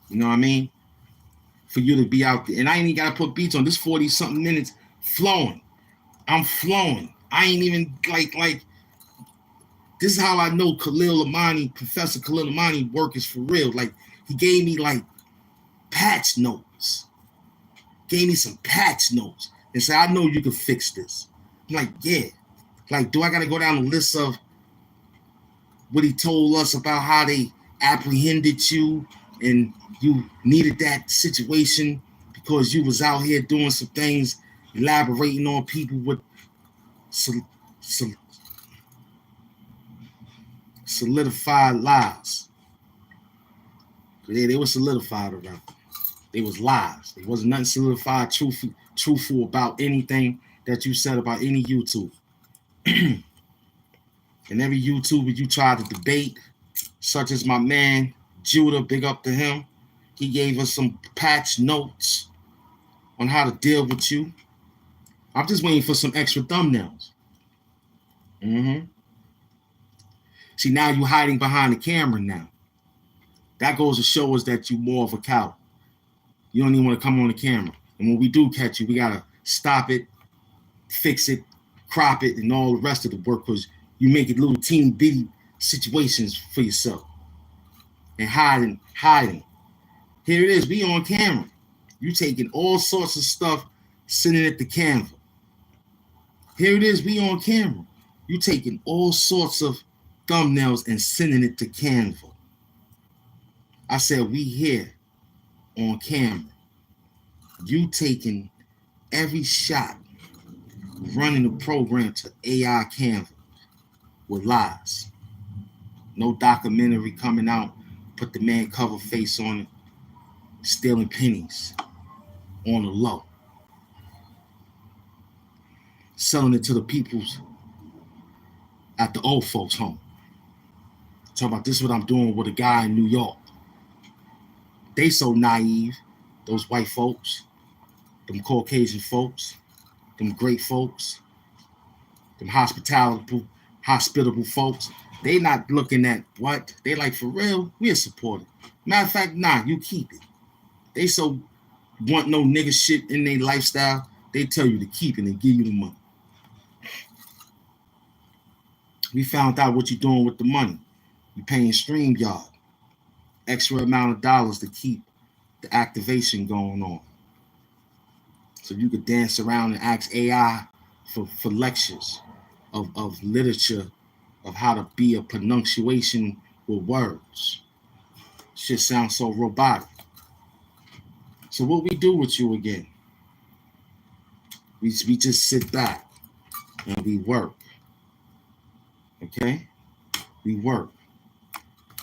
You know what I mean? For you to be out there. And I ain't even got to put beats on. This 40-something minutes flowing. I'm flowing. I ain't even like this is how I know Professor Khalil Amani work is for real. Like, he gave me like patch notes. Gave me some patch notes. And said, I know you can fix this. I'm like, yeah. Like, do I got to go down the list of what he told us about how they apprehended you and you needed that situation because you was out here doing some things, elaborating on people with some solidified lies. They were solidified around. They was lies. There wasn't nothing solidified, truthful about anything that you said about any YouTuber. And every YouTuber you tried to debate, such as my man Judah, big up to him, he gave us some patch notes on how to deal with you. I'm just waiting for some extra thumbnails. See, now you hiding behind the camera now. That goes to show us that you more of a coward. You don't even want to come on the camera. And when we do catch you, we got to stop it, fix it, crop it, and all the rest of the work, because you make it little teeny bitty situations for yourself. And hiding. Here it is, we on camera. You taking all sorts of stuff, sending it to Canva. Here it is, we on camera. You taking all sorts of thumbnails and sending it to Canva. I said, we here on camera. You taking every shot, running the program to AI Canva with lies. No documentary coming out, put the man cover face on it, stealing pennies on the low. Selling it to the peoples at the old folks' home. Talk about this is what I'm doing with a guy in New York. They so naive, those white folks, them Caucasian folks, them great folks, them hospitable folks. They not looking at what? They like, for real, we'll support it. Matter of fact, nah, you keep it. They so want no nigga shit in their lifestyle, they tell you to keep it and give you the money. We found out what you're doing with the money. You're paying StreamYard extra amount of dollars to keep the activation going on. So you could dance around and ask AI for lectures of literature of how to be a pronunciation with words. Shit sounds so robotic. So what we do with you again? We just sit back and we work. Okay? We work.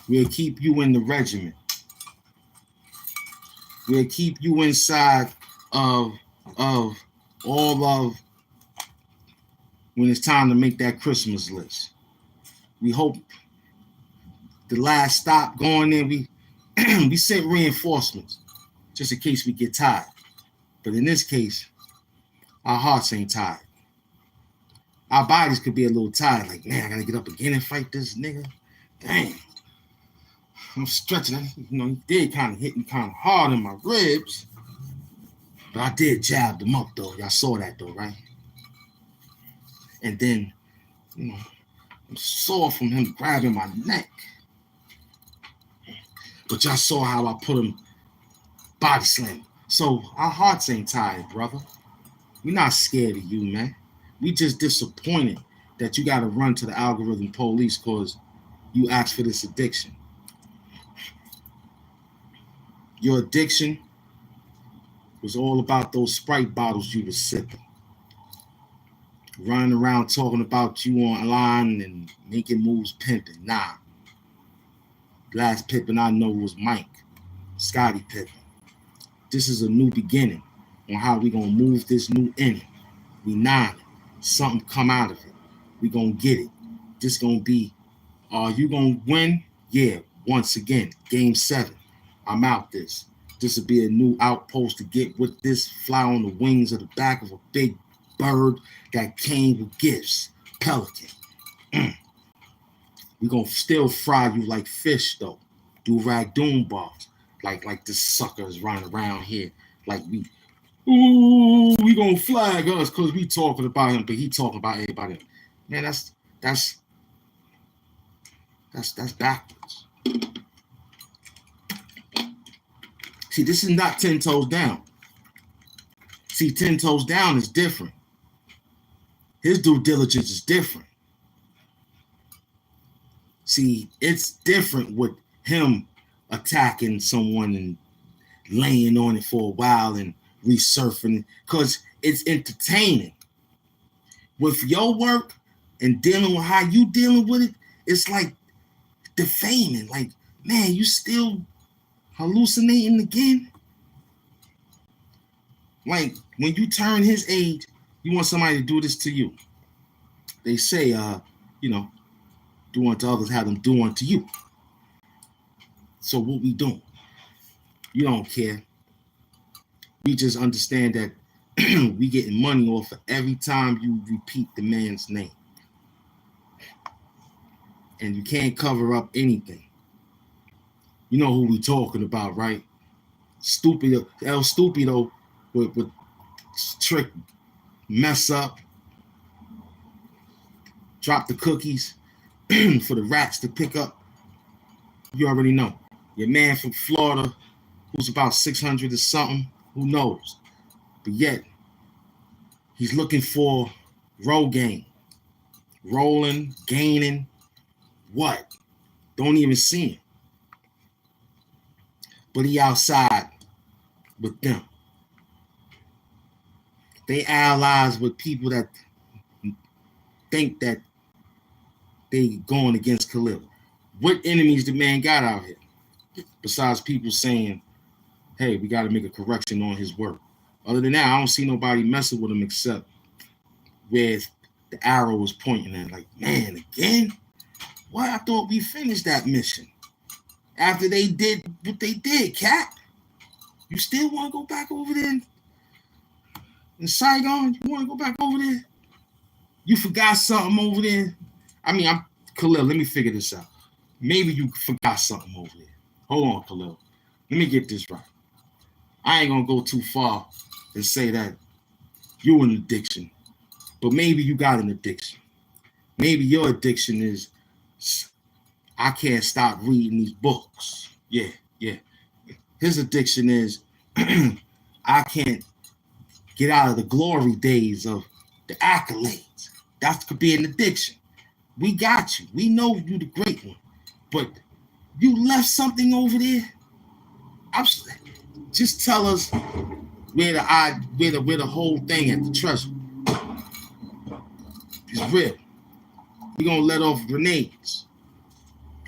We'll keep you in the regiment. We'll keep you inside of all of when it's time to make that Christmas list. We hope the last stop going in, we sent reinforcements just in case we get tired. But in this case, our hearts ain't tired. Our bodies could be a little tired, like, man, I gotta get up again and fight this nigga. Dang. I'm stretching. He did kind of hit me kind of hard in my ribs. But I did jab them up, though. Y'all saw that, though, right? And then, I'm sore from him grabbing my neck. But y'all saw how I put him body slam. So our hearts ain't tired, brother. We're not scared of you, man. We just disappointed that you got to run to the algorithm police because you asked for this addiction. Your addiction was all about those Sprite bottles you were sipping. Running around talking about you online and making moves pimping. Nah. Last Pippin I know was Mike. Scottie Pippen. This is a new beginning on how we gonna move this new inning. We nodding. Something come out of it. We gonna get it. This gonna be, are you gonna win? Yeah, once again, game 7. I'm out this. This will be a new outpost to get with this, fly on the wings of the back of a big bird that came with gifts. Pelican. We gonna still fry you like fish though. Do rag doom bars. Like this sucker is running around here. Like we gonna flag us because we talking about him, but he talking about everybody. Man, that's backwards. See, this is not 10 toes down. See, 10 toes down is different. His due diligence is different. See, it's different with him attacking someone and laying on it for a while and resurfing because it's entertaining. With your work and dealing with how you dealing with it, it's like defaming. Like, man, you still hallucinating again? Like, when you turn his age, you want somebody to do this to you. They say, do unto others, have them do unto you. So what we doing? You don't care. We just understand that we getting money off of every time you repeat the man's name. And you can't cover up anything. You know who we talking about, right? Stupido, El Stupido with trick, mess up, drop the cookies for the rats to pick up. You already know. Your man from Florida, who's about 600 or something, who knows? But yet, he's looking for Rogaine. Rolling, gaining, what? Don't even see him. But he outside with them. They allies with people that think that they going against Khalil. What enemies the man got out here? Besides people saying, hey, we got to make a correction on his work. Other than that, I don't see nobody messing with him except where the arrow was pointing at. Like, man, again? What? I thought we finished that mission. After they did what they did, Cap. You still want to go back over there in Saigon? You want to go back over there? You forgot something over there? I mean, Khalil, let me figure this out. Maybe you forgot something over there. Hold on, Khalil. Let me get this right. I ain't going to go too far and say that you're an addiction. But maybe you got an addiction. Maybe your addiction is, I can't stop reading these books. Yeah. His addiction is, I can't get out of the glory days of the accolades. That could be an addiction. We got you. We know you the great one. But you left something over there. Just tell us where the whole thing at the treasure. It's real. We're gonna let off grenades.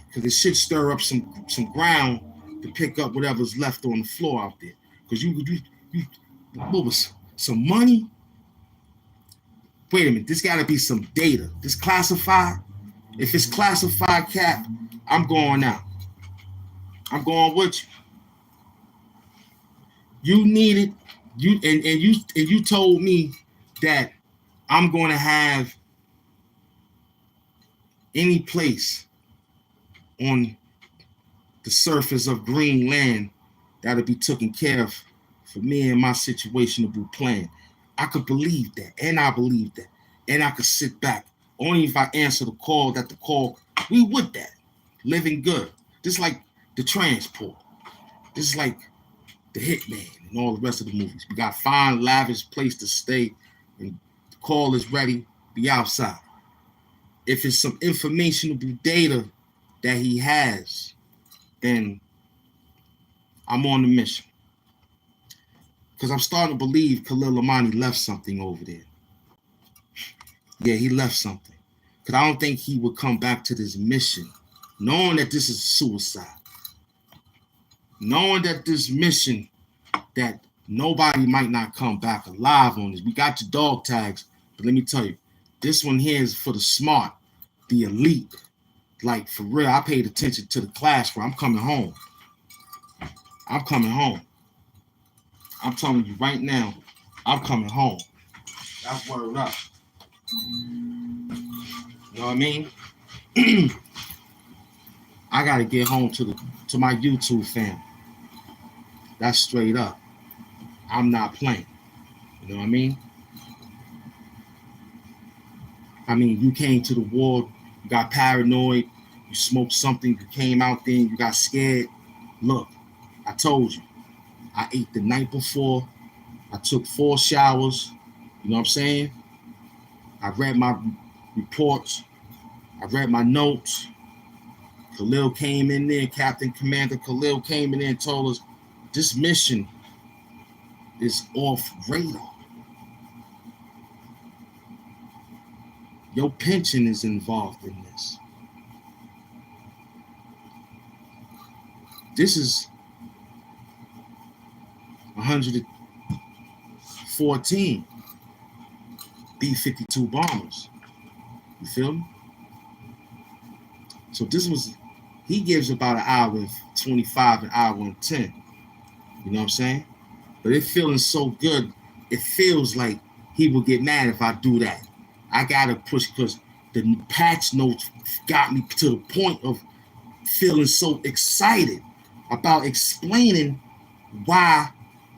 Because it should stir up some ground to pick up whatever's left on the floor out there. Because you what was some money? Wait a minute, this gotta be some data. This classified? If it's classified, Cap, I'm going out. I'm going with you. You needed you told me that I'm going to have any place on the surface of green land that'll be taken care of for me and my situationable plan. I could believe that, and I believe that, and I could sit back. Only if I answer the call, we with that. Living good. Just like the transport. This is like the hitman and all the rest of the movies. We got fine, lavish place to stay, and the call is ready, be outside. If it's some informationable data that he has, then I'm on the mission. Because I'm starting to believe Khalil Amani left something over there. Yeah, he left something. Because I don't think he would come back to this mission knowing that this is suicide. Knowing that this mission, that nobody might not come back alive on this. We got your dog tags, but let me tell you, this one here is for the smart, the elite. Like, for real, I paid attention to the class where I'm coming home. I'm coming home. I'm telling you right now, I'm coming home. That's word up. You know what I mean? I gotta get home to my YouTube family. That's straight up. I'm not playing. You know what I mean? You came to the war, you got paranoid, you smoked something, you came out there, you got scared. Look, I told you. I ate the night before. I took 4 showers. You know what I'm saying? I read my reports. I read my notes. Khalil came in there, Captain Commander Khalil came in there and told us this mission is off radar. Your pension is involved in this. This is 114 B-52 bombers. You feel me? So he gives about an hour and 25, an hour and 10. You know what I'm saying? But it feeling so good, it feels like he will get mad if I do that. I gotta push because the patch notes got me to the point of feeling so excited about explaining why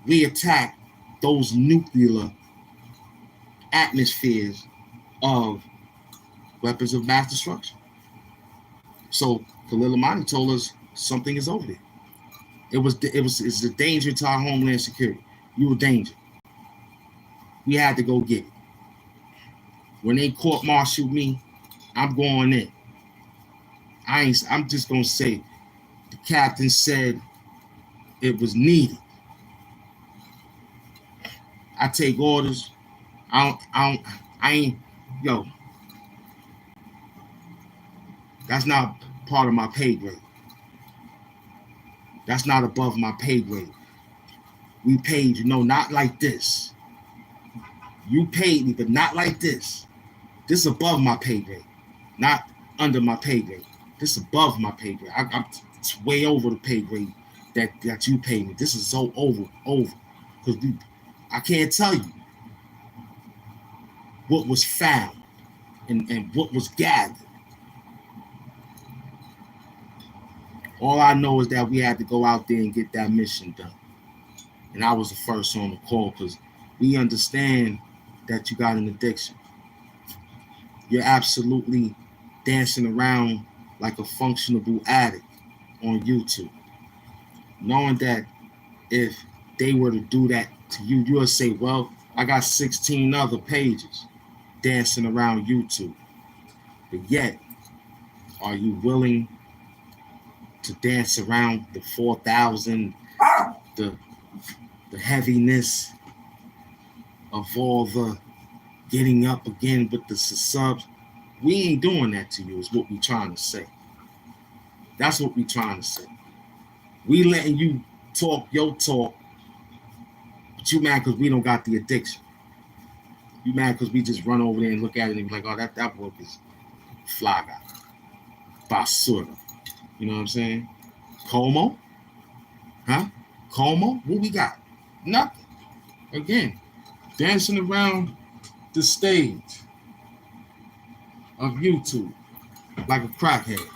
we attack those nuclear atmospheres of weapons of mass destruction. So Khalil Amani told us something is over there. It's a danger to our homeland security. You a danger. We had to go get it. When they court-martialed me, I'm going in. I'm just gonna say the captain said it was needed. I take orders. I ain't, yo, that's not part of my pay grade. That's not above my pay grade. We paid you, no, not like this. You paid me, but not like this. This is above my pay grade, not under my pay grade. This is above my pay grade. It's way over the pay grade that you pay me. This is so over. Because I can't tell you what was found and what was gathered. All I know is that we had to go out there and get that mission done. And I was the first on the call because we understand that you got an addiction. You're absolutely dancing around like a functionable addict on YouTube. Knowing that if they were to do that to you, you would say, well, I got 16 other pages dancing around YouTube. But yet, are you willing to dance around the 4,000, the heaviness of all the getting up again with the subs? We ain't doing that to you is what we trying to say. That's what we trying to say. We letting you talk your talk, but you mad because we don't got the addiction. You mad because we just run over there and look at it and be like, oh, that work is fly guy. Basura. You know what I'm saying? Como? Huh? Como? What we got? Nothing. Again, dancing around the stage of YouTube like a crackhead.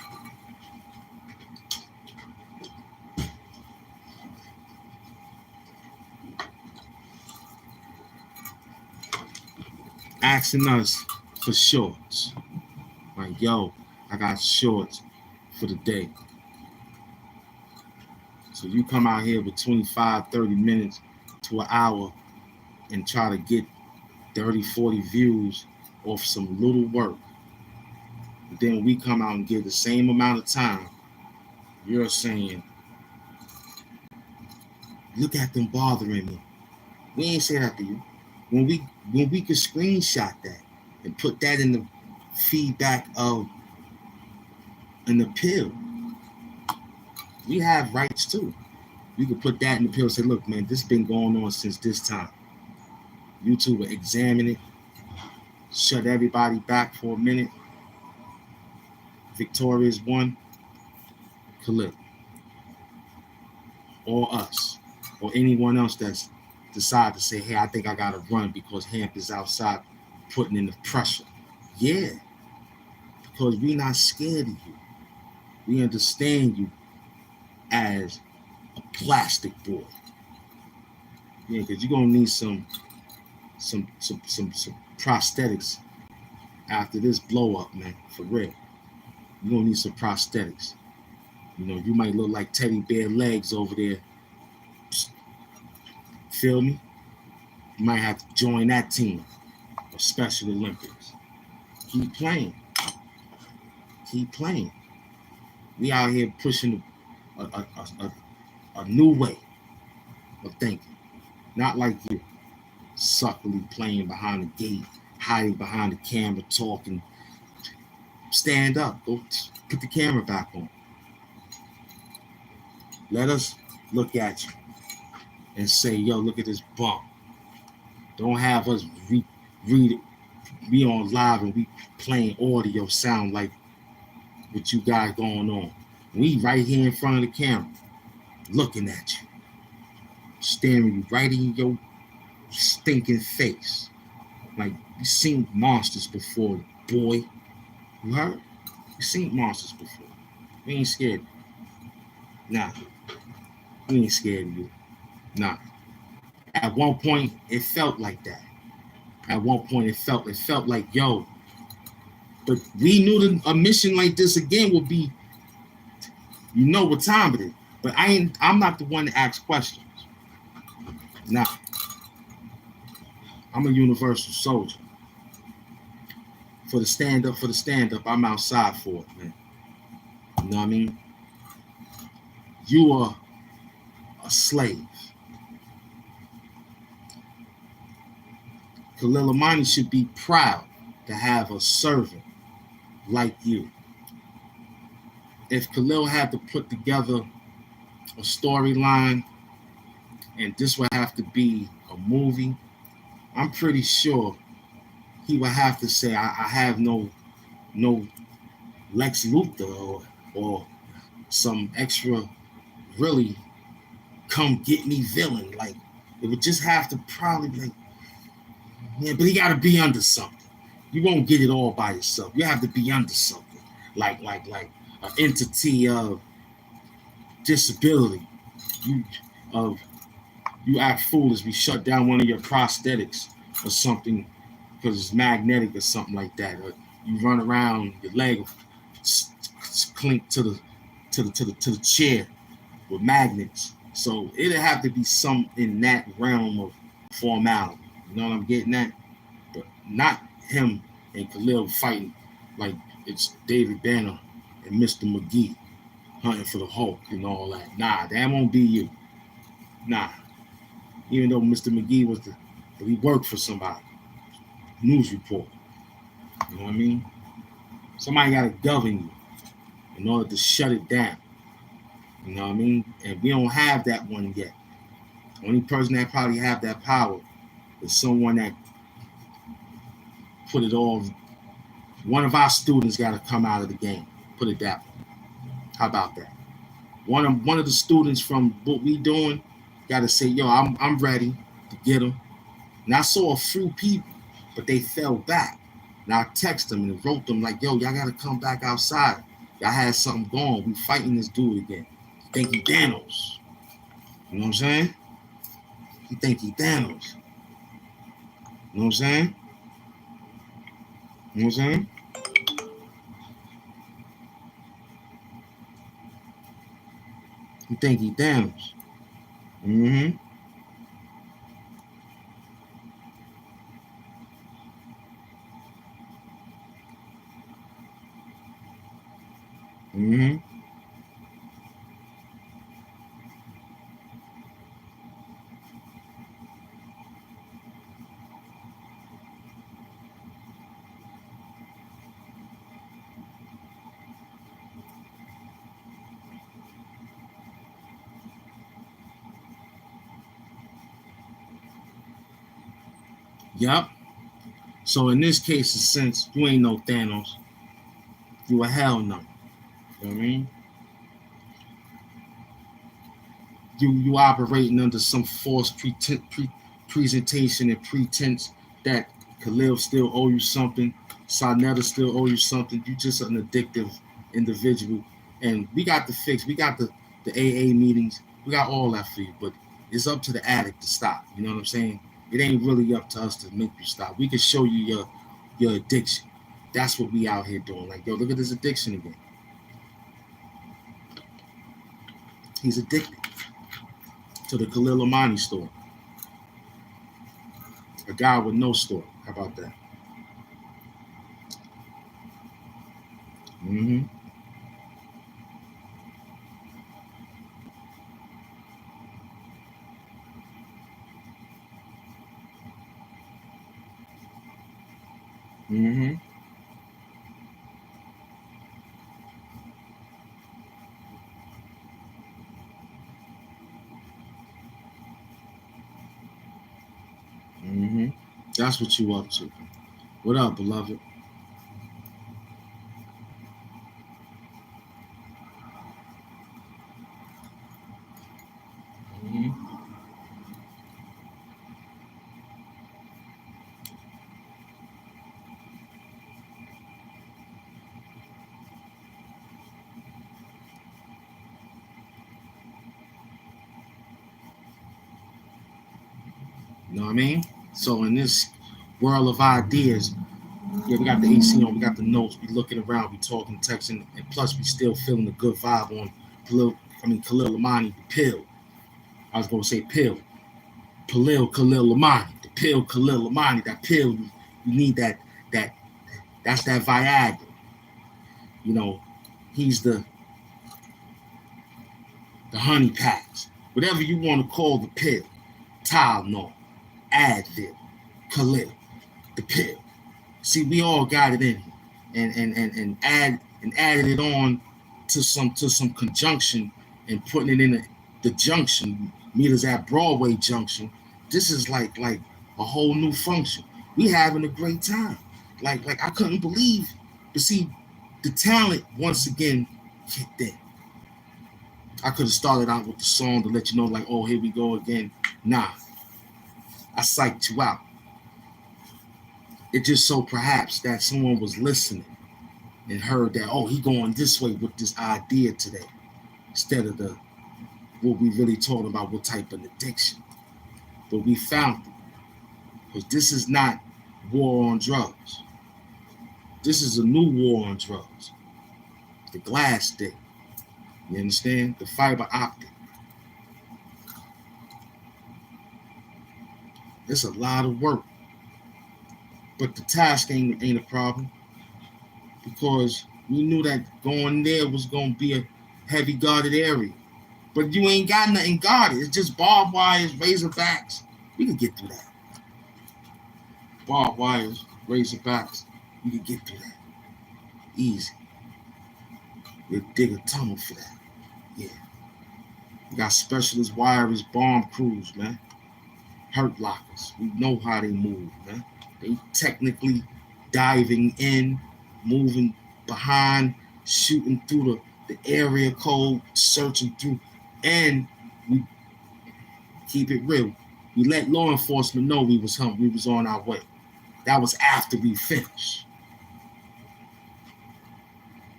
Asking us for shorts. Like, yo, I got shorts for the day. So you come out here with 25, 30 minutes to an hour and try to get 30, 40 views off some little work. And then we come out and give the same amount of time. You're saying, look at them bothering me. We ain't say that to you. When we could screenshot that and put that in the feedback of an appeal, we have rights too. You could put that in the appeal and say, look, man, this has been going on since this time. YouTube will examine it, shut everybody back for a minute. Victoria's won, Khalil. Or us, or anyone else that's decided to say, hey, I think I gotta run because HAMP is outside putting in the pressure. Yeah, because we're not scared of you. We understand you as a plastic boy. Yeah, because you're gonna need some prosthetics after this blow up, man. For real. You're gonna need some prosthetics. You know, you might look like teddy bear legs over there. Feel me? You might have to join that team of Special Olympics. Keep playing. Keep playing. We out here pushing a new way of thinking. Not like you. Suckily playing behind the gate, hiding behind the camera, talking. Stand up. Go put the camera back on. Let us look at you and say, yo, look at this bump. Don't have us read it. We on live and we playing audio sound like what you got going on. We right here in front of the camera looking at you. staring you right in your stinking face. Like, you seen monsters before, boy. You heard? You seen monsters before. We ain't scared. Nah, we ain't scared of you. Nah. At one point, it felt like that. At one point, it felt like, yo. But we knew that a mission like this again would be, you know what time it is. But I'm not the one to ask questions. Nah, I'm a universal soldier. For the stand up, I'm outside for it, man. You know what I mean? You are a slave. Khalil Amani should be proud to have a servant like you. If Khalil had to put together a storyline and this would have to be a movie, I'm pretty sure he would have to say, I have no Lex Luthor or some extra really come get me villain. Like, it would just have to probably be like, yeah, but he got to be under something. You won't get it all by yourself. You have to be under something, like an entity of disability. You of you act foolish. We shut down one of your prosthetics or something because it's magnetic or something like that. Or you run around, your leg clink to the chair with magnets. So it'd have to be some in that realm of formality. You know what I'm getting at? But not him and Khalil fighting like it's David Banner and Mr. McGee hunting for the Hulk and all that. Nah, that won't be you. Nah. Even though Mr. McGee but he worked for somebody. News report. You know what I mean? Somebody got to govern you in order to shut it down. You know what I mean? And we don't have that one yet. The only person that probably have that power is someone that put it all. One of our students got to come out of the game. Put it that way. How about that? One of the students from what we doing got to say, yo, I'm ready to get them. And I saw a few people, but they fell back. And I texted them and wrote them like, yo, y'all got to come back outside. Y'all had something going. We fighting this dude again. He think he Thanos. You know what I'm saying? He think he Thanos. You know what I'm saying? You know what I'm saying? He think he Thanos. Mm-hmm. Mm-hmm. Yep. So in this case, since you ain't no Thanos, you a hell no. You know what I mean? You operating under some false presentation and pretense that Khalil still owe you something, Sarnetta still owe you something. You just an addictive individual, and we got the fix. We got the AA meetings. We got all that for you, but it's up to the addict to stop. You know what I'm saying? It ain't really up to us to make you stop. We can show you your addiction. That's what we out here doing. Like, yo, look at this addiction again. He's addicted to the Khalil Amani story. A guy with no story. How about that? Mm-hmm. Mm-hmm. Mm-hmm. That's what you up to. What up, beloved? Mm-hmm. You know what I mean? So in this world of ideas, yeah, we got the AC on, we got the notes, we looking around, we talking, texting, and plus we still feeling the good vibe on Khalil Lamani, the pill. I was gonna say pill. Khalil Lamani, the pill Khalil Lamani, that pill, you need that's that Viagra. You know, he's the honey packs, whatever you want to call the pill. Tylenol, Advil, Khalil, the pill. See, we all got it in here, and added it on to some conjunction and putting it in the junction. Meet us at Broadway Junction. This is like a whole new function. We having a great time. Like I couldn't believe, but see, the talent once again kicked in. I could have started out with the song to let you know, like, oh, here we go again. Nah, I psyched you out. It just so perhaps that someone was listening and heard that, oh, he going this way with this idea today, instead of what we really talking about, what type of addiction. But we found it, because this is not war on drugs. This is a new war on drugs. The glass stick. You understand? The fiber optic. It's a lot of work. But the task ain't a problem, because we knew that going there was going to be a heavy guarded area. But you ain't got nothing guarded. It's just barbed wires, razorbacks. We can get through that. Barbed wires, razorbacks. We can get through that. Easy. We'll dig a tunnel for that. Yeah. We got specialist wirers, bomb crews, man. Hurt lockers. We know how they move, man. They technically diving in, moving behind, shooting through the area code, searching through, and we keep it real. We let law enforcement know we was on our way. That was after we finished.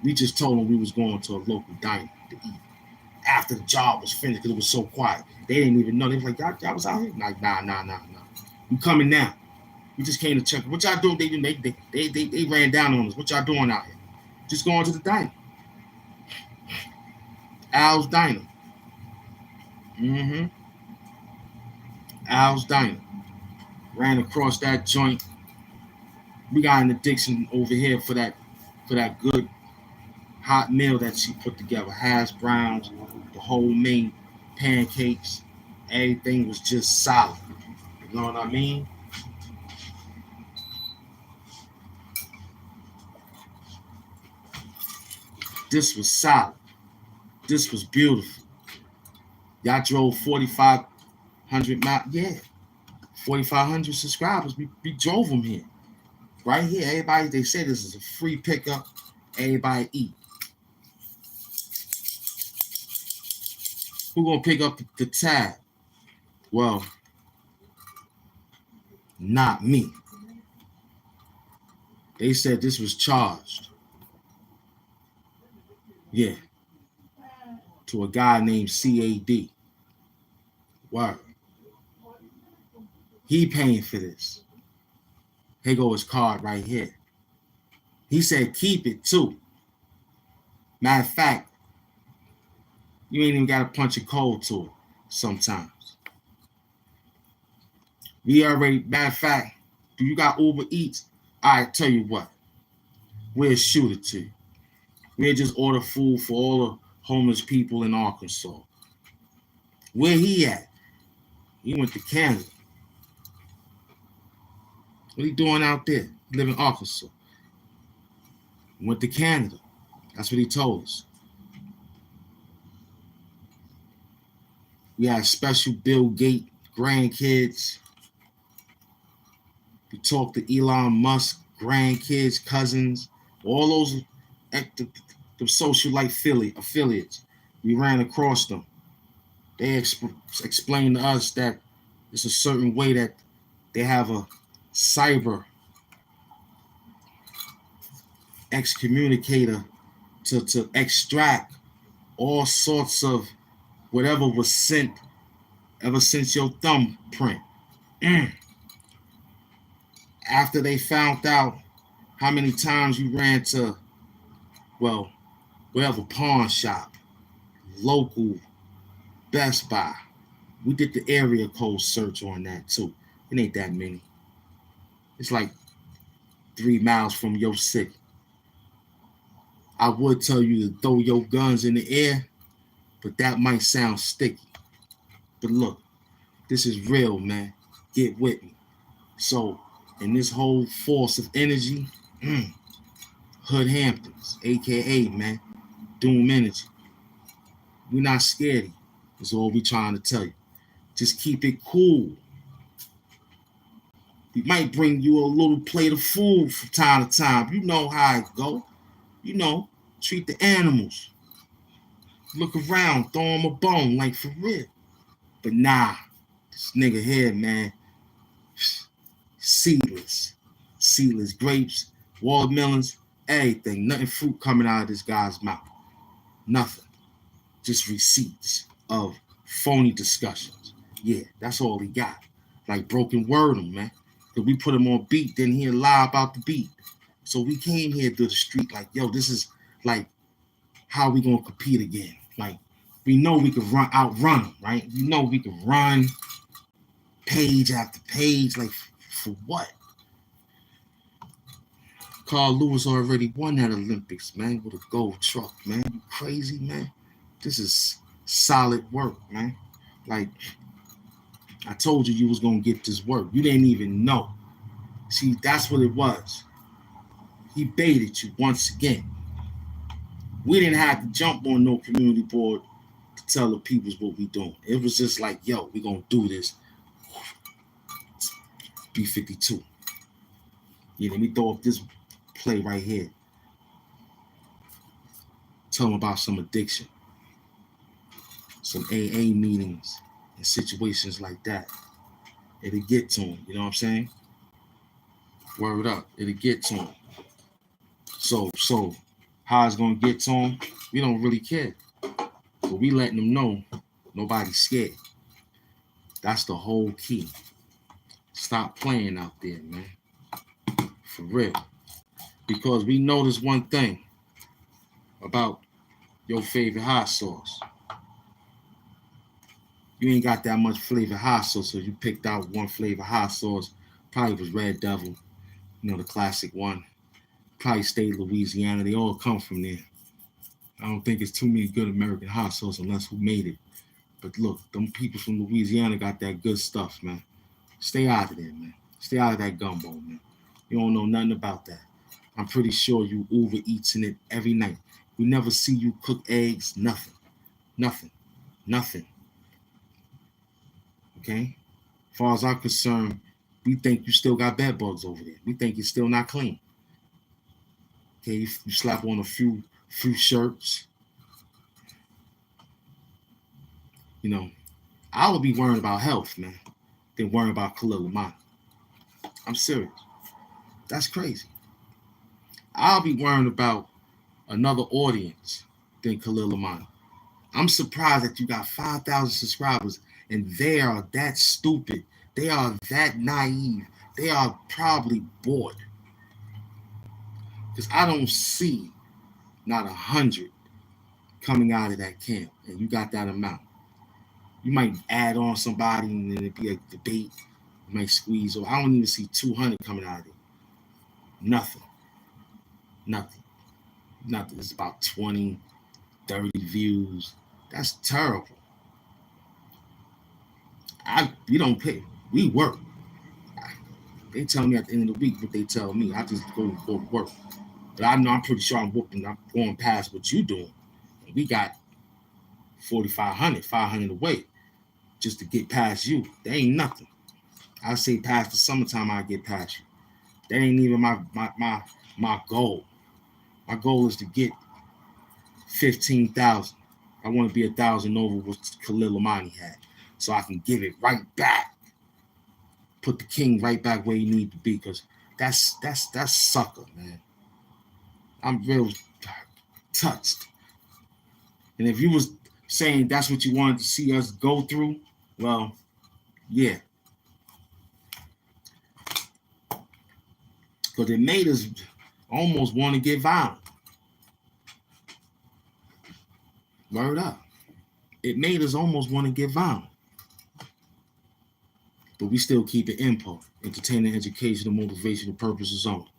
We just told them we was going to a local diner to eat after the job was finished, because it was so quiet. They didn't even know. They was like, y'all was out here? Like, nah. We coming now. We just came to check. What y'all doing? They ran down on us. What y'all doing out here? Just going to the diner. Al's Diner. Al's Diner. Ran across that joint. We got an addiction over here for that good hot meal that she put together. Hash browns, the homemade pancakes. Everything was just solid. You know what I mean? This was solid. This was beautiful. Y'all drove 4,500 miles. Yeah. 4,500 subscribers. We drove them here. Right here. Everybody, they say this is a free pickup. Everybody eat. Who gonna pick up the tab? Well, not me. They said this was charged. Yeah. To a guy named CAD. Word. He paying for this. Here go his card right here. He said keep it too. Matter of fact, you ain't even got to punch a code to it sometimes. Matter of fact, do you got Uber Eats? I tell you what, we'll shoot it to you. We'll just order food for all the homeless people in Arkansas. Where he at? He went to Canada. What he doing out there? He live in Arkansas. Went to Canada. That's what he told us. We had special Bill Gates grandkids. We talked to Elon Musk grandkids, cousins, all those the social life affiliates. We ran across them. They explained to us that it's a certain way that they have a cyber excommunicator to extract all sorts of whatever was sent ever since your thumbprint After they found out how many times you ran to, well, wherever pawn shop, local Best Buy, we did the area code search on that too. It ain't that many. It's like 3 miles from your city. I would tell you to throw your guns in the air, but that might sound sticky. But look, this is real, man. Get with me. So, in this whole force of energy, Hood Hamptons, aka, man, Doom Energy. We're not scared of you. That's all we trying to tell you. Just keep it cool. We might bring you a little plate of food from time to time. You know how it go. You know, treat the animals. Look around, throw them a bone, like for real. But nah, this nigga here, man, seedless. Seedless grapes, watermelons, everything. Nothing fruit coming out of this guy's mouth. Nothing. Just receipts of phony discussions. Yeah, that's all he got. Like broken wording, man. Because we put him on beat, then he'll lie about the beat. So we came here to the street like, yo, this is like how we gonna compete again. Like, we know we could outrun them, right? You know we could run page after page. Like, for what? Carl Lewis already won that Olympics, man, with a gold truck, man. You crazy, man? This is solid work, man. Like, I told you was gonna get this work. You didn't even know. See, that's what it was. He baited you once again. We didn't have to jump on no community board to tell the peoples what we doing. It was just like, yo, we gonna do this. B-52. Yeah, let me throw up this play right here. Tell them about some addiction. Some AA meetings and situations like that. It'll get to them, you know what I'm saying? Word up, it'll get to them. So how it's gonna get to them, we don't really care. But we letting them know nobody's scared. That's the whole key. Stop playing out there, man. For real. Because we noticed one thing about your favorite hot sauce. You ain't got that much flavor hot sauce, so you picked out one flavor hot sauce. Probably was Red Devil, you know, the classic one. Probably State Louisiana. They all come from there. I don't think it's too many good American hot sauce unless who made it. But look, them people from Louisiana got that good stuff, man. Stay out of there, man. Stay out of that gumbo, man. You don't know nothing about that. I'm pretty sure you Uber eats in it every night. We never see you cook eggs, nothing. Okay? As far as I'm concerned, we think you still got bed bugs over there. We think you're still not clean. Okay, you slap on a few shirts. You know, I would be worrying about health, man, than worrying about Khalil Amani. I'm serious. That's crazy. I'll be worrying about another audience than Khalil Amani. I'm surprised that you got 5,000 subscribers and they are that stupid. They are that naive. They are probably bored. Because I don't see not 100 coming out of that camp, and you got that amount. You might add on somebody and then it'd be a debate. You might squeeze, or I don't even see 200 coming out of it. Nothing. It's about 20, 30 views. That's terrible. We don't pay. We work. They tell me at the end of the week what they tell me. I just go to work. But I know I'm pretty sure I'm going past what you're doing. We got 4,500, 500 away just to get past you. That ain't nothing. I say past the summertime, I get past you. That ain't even my goal. My goal is to get 15,000. I want to be 1,000 over what Khalil Amani had, so I can give it right back. Put the king right back where he need to be, because that's sucker, man. I'm real touched. And if you was saying that's what you wanted to see us go through, well, yeah. Because it made us almost want to get violent. Word up. It made us almost want to get violent. But we still keep it in part. Entertaining, educational, motivational purposes only.